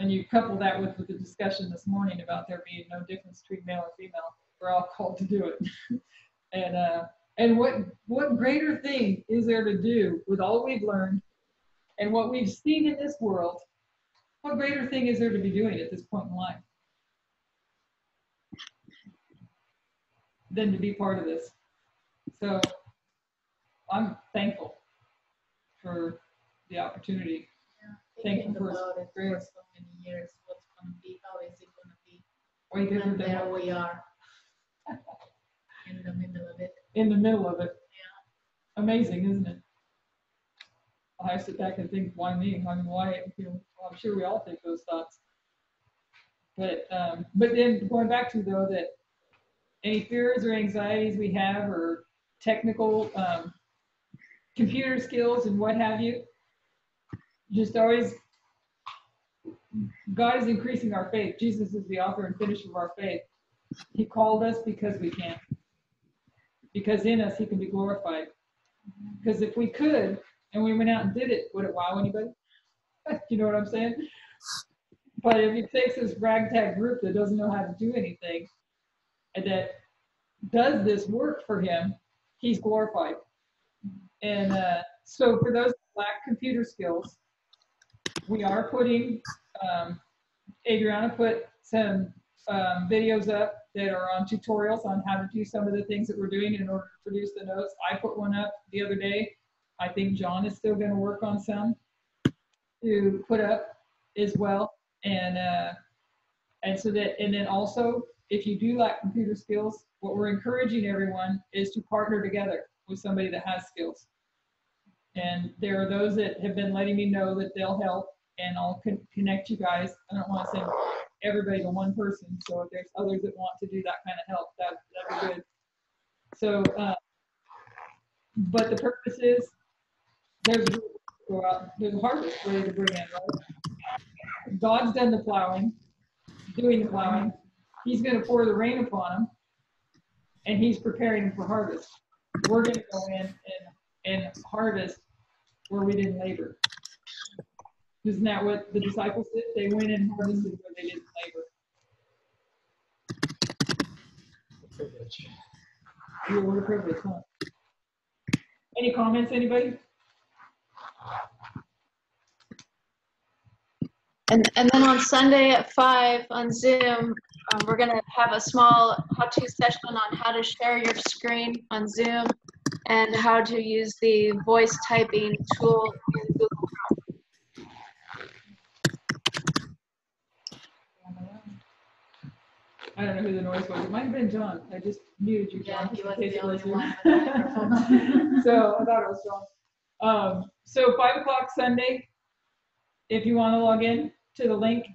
And you couple that with the discussion this morning about there being no difference between male and female. We're all called to do it. And what greater thing is there to do with all we've learned and what we've seen in this world? What greater thing is there to be doing at this point in life than to be part of this? So I'm thankful for the opportunity. Yeah, Thank you for about it great. for so many years. What's going to be? How is it going to be? Way different And than there what we are in the middle of it. in the middle of it. Yeah. Amazing, isn't it? I sit back and think, why me? I mean, why? Well, I'm sure we all think those thoughts. But then going back to, though, that any fears or anxieties we have or technical computer skills and what have you. Just always, God is increasing our faith. Jesus is the author and finisher of our faith. He called us because we can. Because in us, he can be glorified. Because if we could, and we went out and did it, would it wow anybody? You know what I'm saying? But if he takes this ragtag group that doesn't know how to do anything, and that does this work for him, he's glorified. And so for those who lack computer skills, we are putting, Adriana put some videos up that are on tutorials on how to do some of the things that we're doing in order to produce the notes. I put one up the other day. I think John is still going to work on some to put up as well. And so that, and then also, if you do lack computer skills, what we're encouraging everyone is to partner together with somebody that has skills. And there are those that have been letting me know that they'll help, and I'll connect you guys. I don't want to send everybody to one person, so if there's others that want to do that kind of help, that'd be good. So, but the purpose is, there's a harvest ready to bring in, right? God's done the plowing, doing the plowing. He's going to pour the rain upon them, and he's preparing for harvest. We're going to go in and harvest where we didn't labor. Isn't that what the disciples did? They went and harvested where they didn't labor. Privilege. Yeah, what a privilege, huh? Any comments, anybody? And then on Sunday at 5 on Zoom, we're going to have a small how-to session on how to share your screen on Zoom and how to use the voice typing tool in Google Chrome. I don't know who the noise was. It might have been John. I just muted you, John. Yeah, he wasn't the only you. one with a microphone. So I thought it was John. So 5 o'clock Sunday, if you want to log in to the link.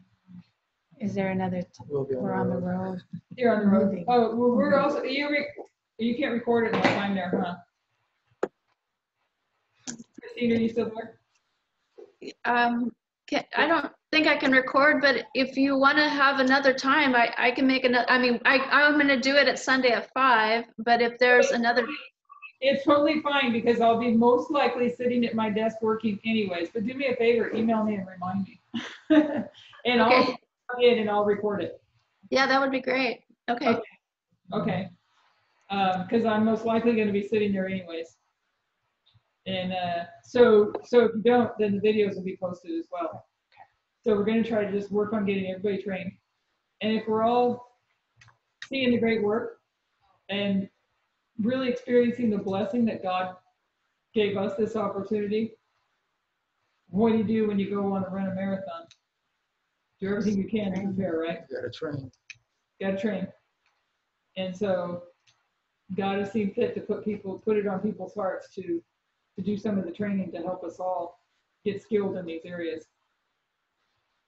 Is there another? We'll be We're on the road. You're on the road. Moving. Oh, well, we're also, you can't record it unless I'm there, huh? Christine, are you still there? I don't think I can record, but if you want to have another time, I can make another. I mean, I'm going to do it at Sunday at 5, but if there's another. It's totally fine because I'll be most likely sitting at my desk working anyways. But do me a favor, email me and remind me. And Okay. I'll log in and I'll record it. Yeah, that would be great. Okay. Okay. Because I'm most likely going to be sitting there anyways. And so if you don't, then the videos will be posted as well. So we're going to try to just work on getting everybody trained. And if we're all seeing the great work and really experiencing the blessing that God gave us this opportunity, what do you do when you go on to run a marathon? Do everything you can to prepare, right? You gotta train. Got to train. And so God has seen fit to put it on people's hearts to do some of the training to help us all get skilled in these areas.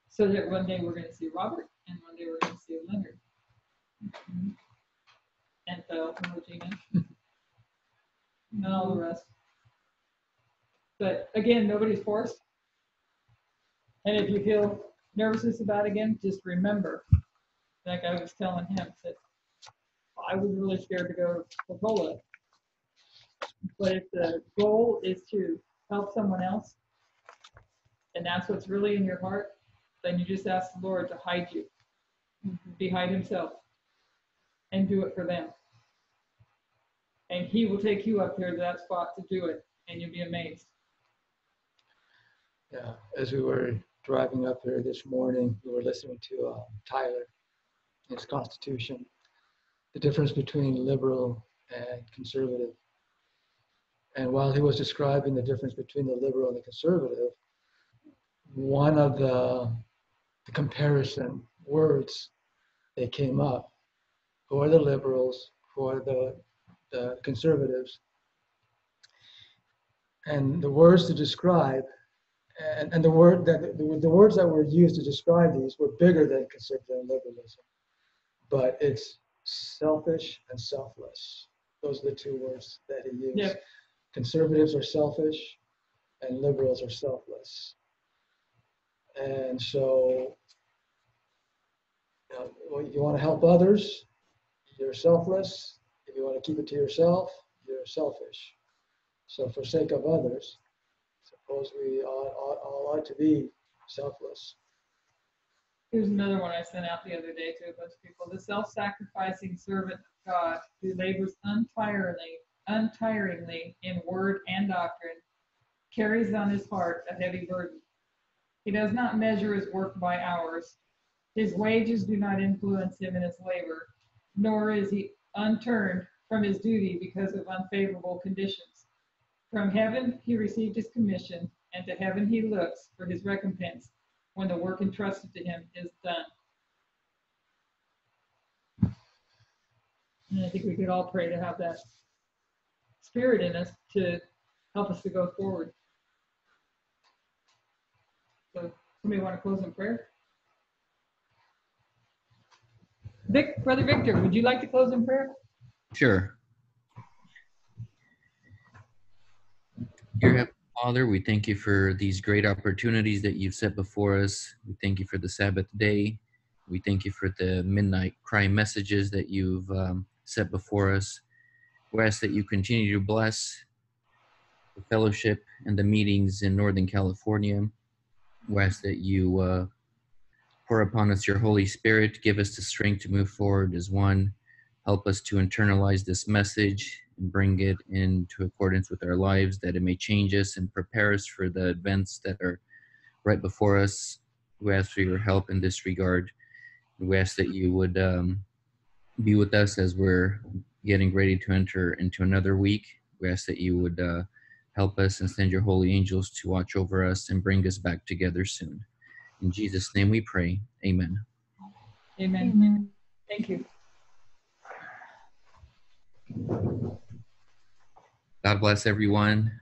So that one day we're going to see Robert, and one day we're going to see Leonard. Mm-hmm. And Phil and Regina. And all the rest. But again, nobody's forced. And if you feel nervousness about it again, just remember, like I was telling him, that I was really scared to go to Coca-Cola. But if the goal is to help someone else, and that's what's really in your heart, then you just ask the Lord to hide you behind himself and do it for them. And he will take you up there to that spot to do it, and you'll be amazed. Yeah, as we were driving up here this morning, we were listening to Tyler, his Constitution, the difference between liberal and conservative. And while he was describing the difference between the liberal and the conservative, one of the comparison words that came up, who are the liberals, who are the conservatives, and the words to describe, and the words that were used to describe these were bigger than conservative and liberalism, but it's selfish and selfless. Those are the two words that he used. Yep. conservatives are selfish and liberals are selfless. And so, if you want to help others, you're selfless. If you want to keep it to yourself, you're selfish. So for sake of others, suppose we all ought to be selfless. Here's another one I sent out the other day to a bunch of people. The self-sacrificing servant of God who labors untiringly in word and doctrine carries on his heart a heavy burden. He does not measure his work by hours. His wages do not influence him in his labor, nor is he unturned from his duty because of unfavorable conditions. From heaven he received his commission, and to heaven he looks for his recompense when the work entrusted to him is done. And I think we could all pray to have that spirit in us to help us to go forward. So, somebody want to close in prayer? Brother Victor, would you like to close in prayer? Sure. Dear Heavenly Father, we thank you for these great opportunities that you've set before us. We thank you for the Sabbath day. We thank you for the midnight cry messages that you've set before us. We ask that you continue to bless the fellowship and the meetings in Northern California. We ask that you pour upon us your Holy Spirit, give us the strength to move forward as one. Help us to internalize this message and bring it into accordance with our lives, that it may change us and prepare us for the events that are right before us. We ask for your help in this regard. We ask that you would be with us as we're getting ready to enter into another week. We ask that you would help us and send your holy angels to watch over us and bring us back together soon. In Jesus' name we pray. Amen. Amen. Amen. Thank you. God bless everyone.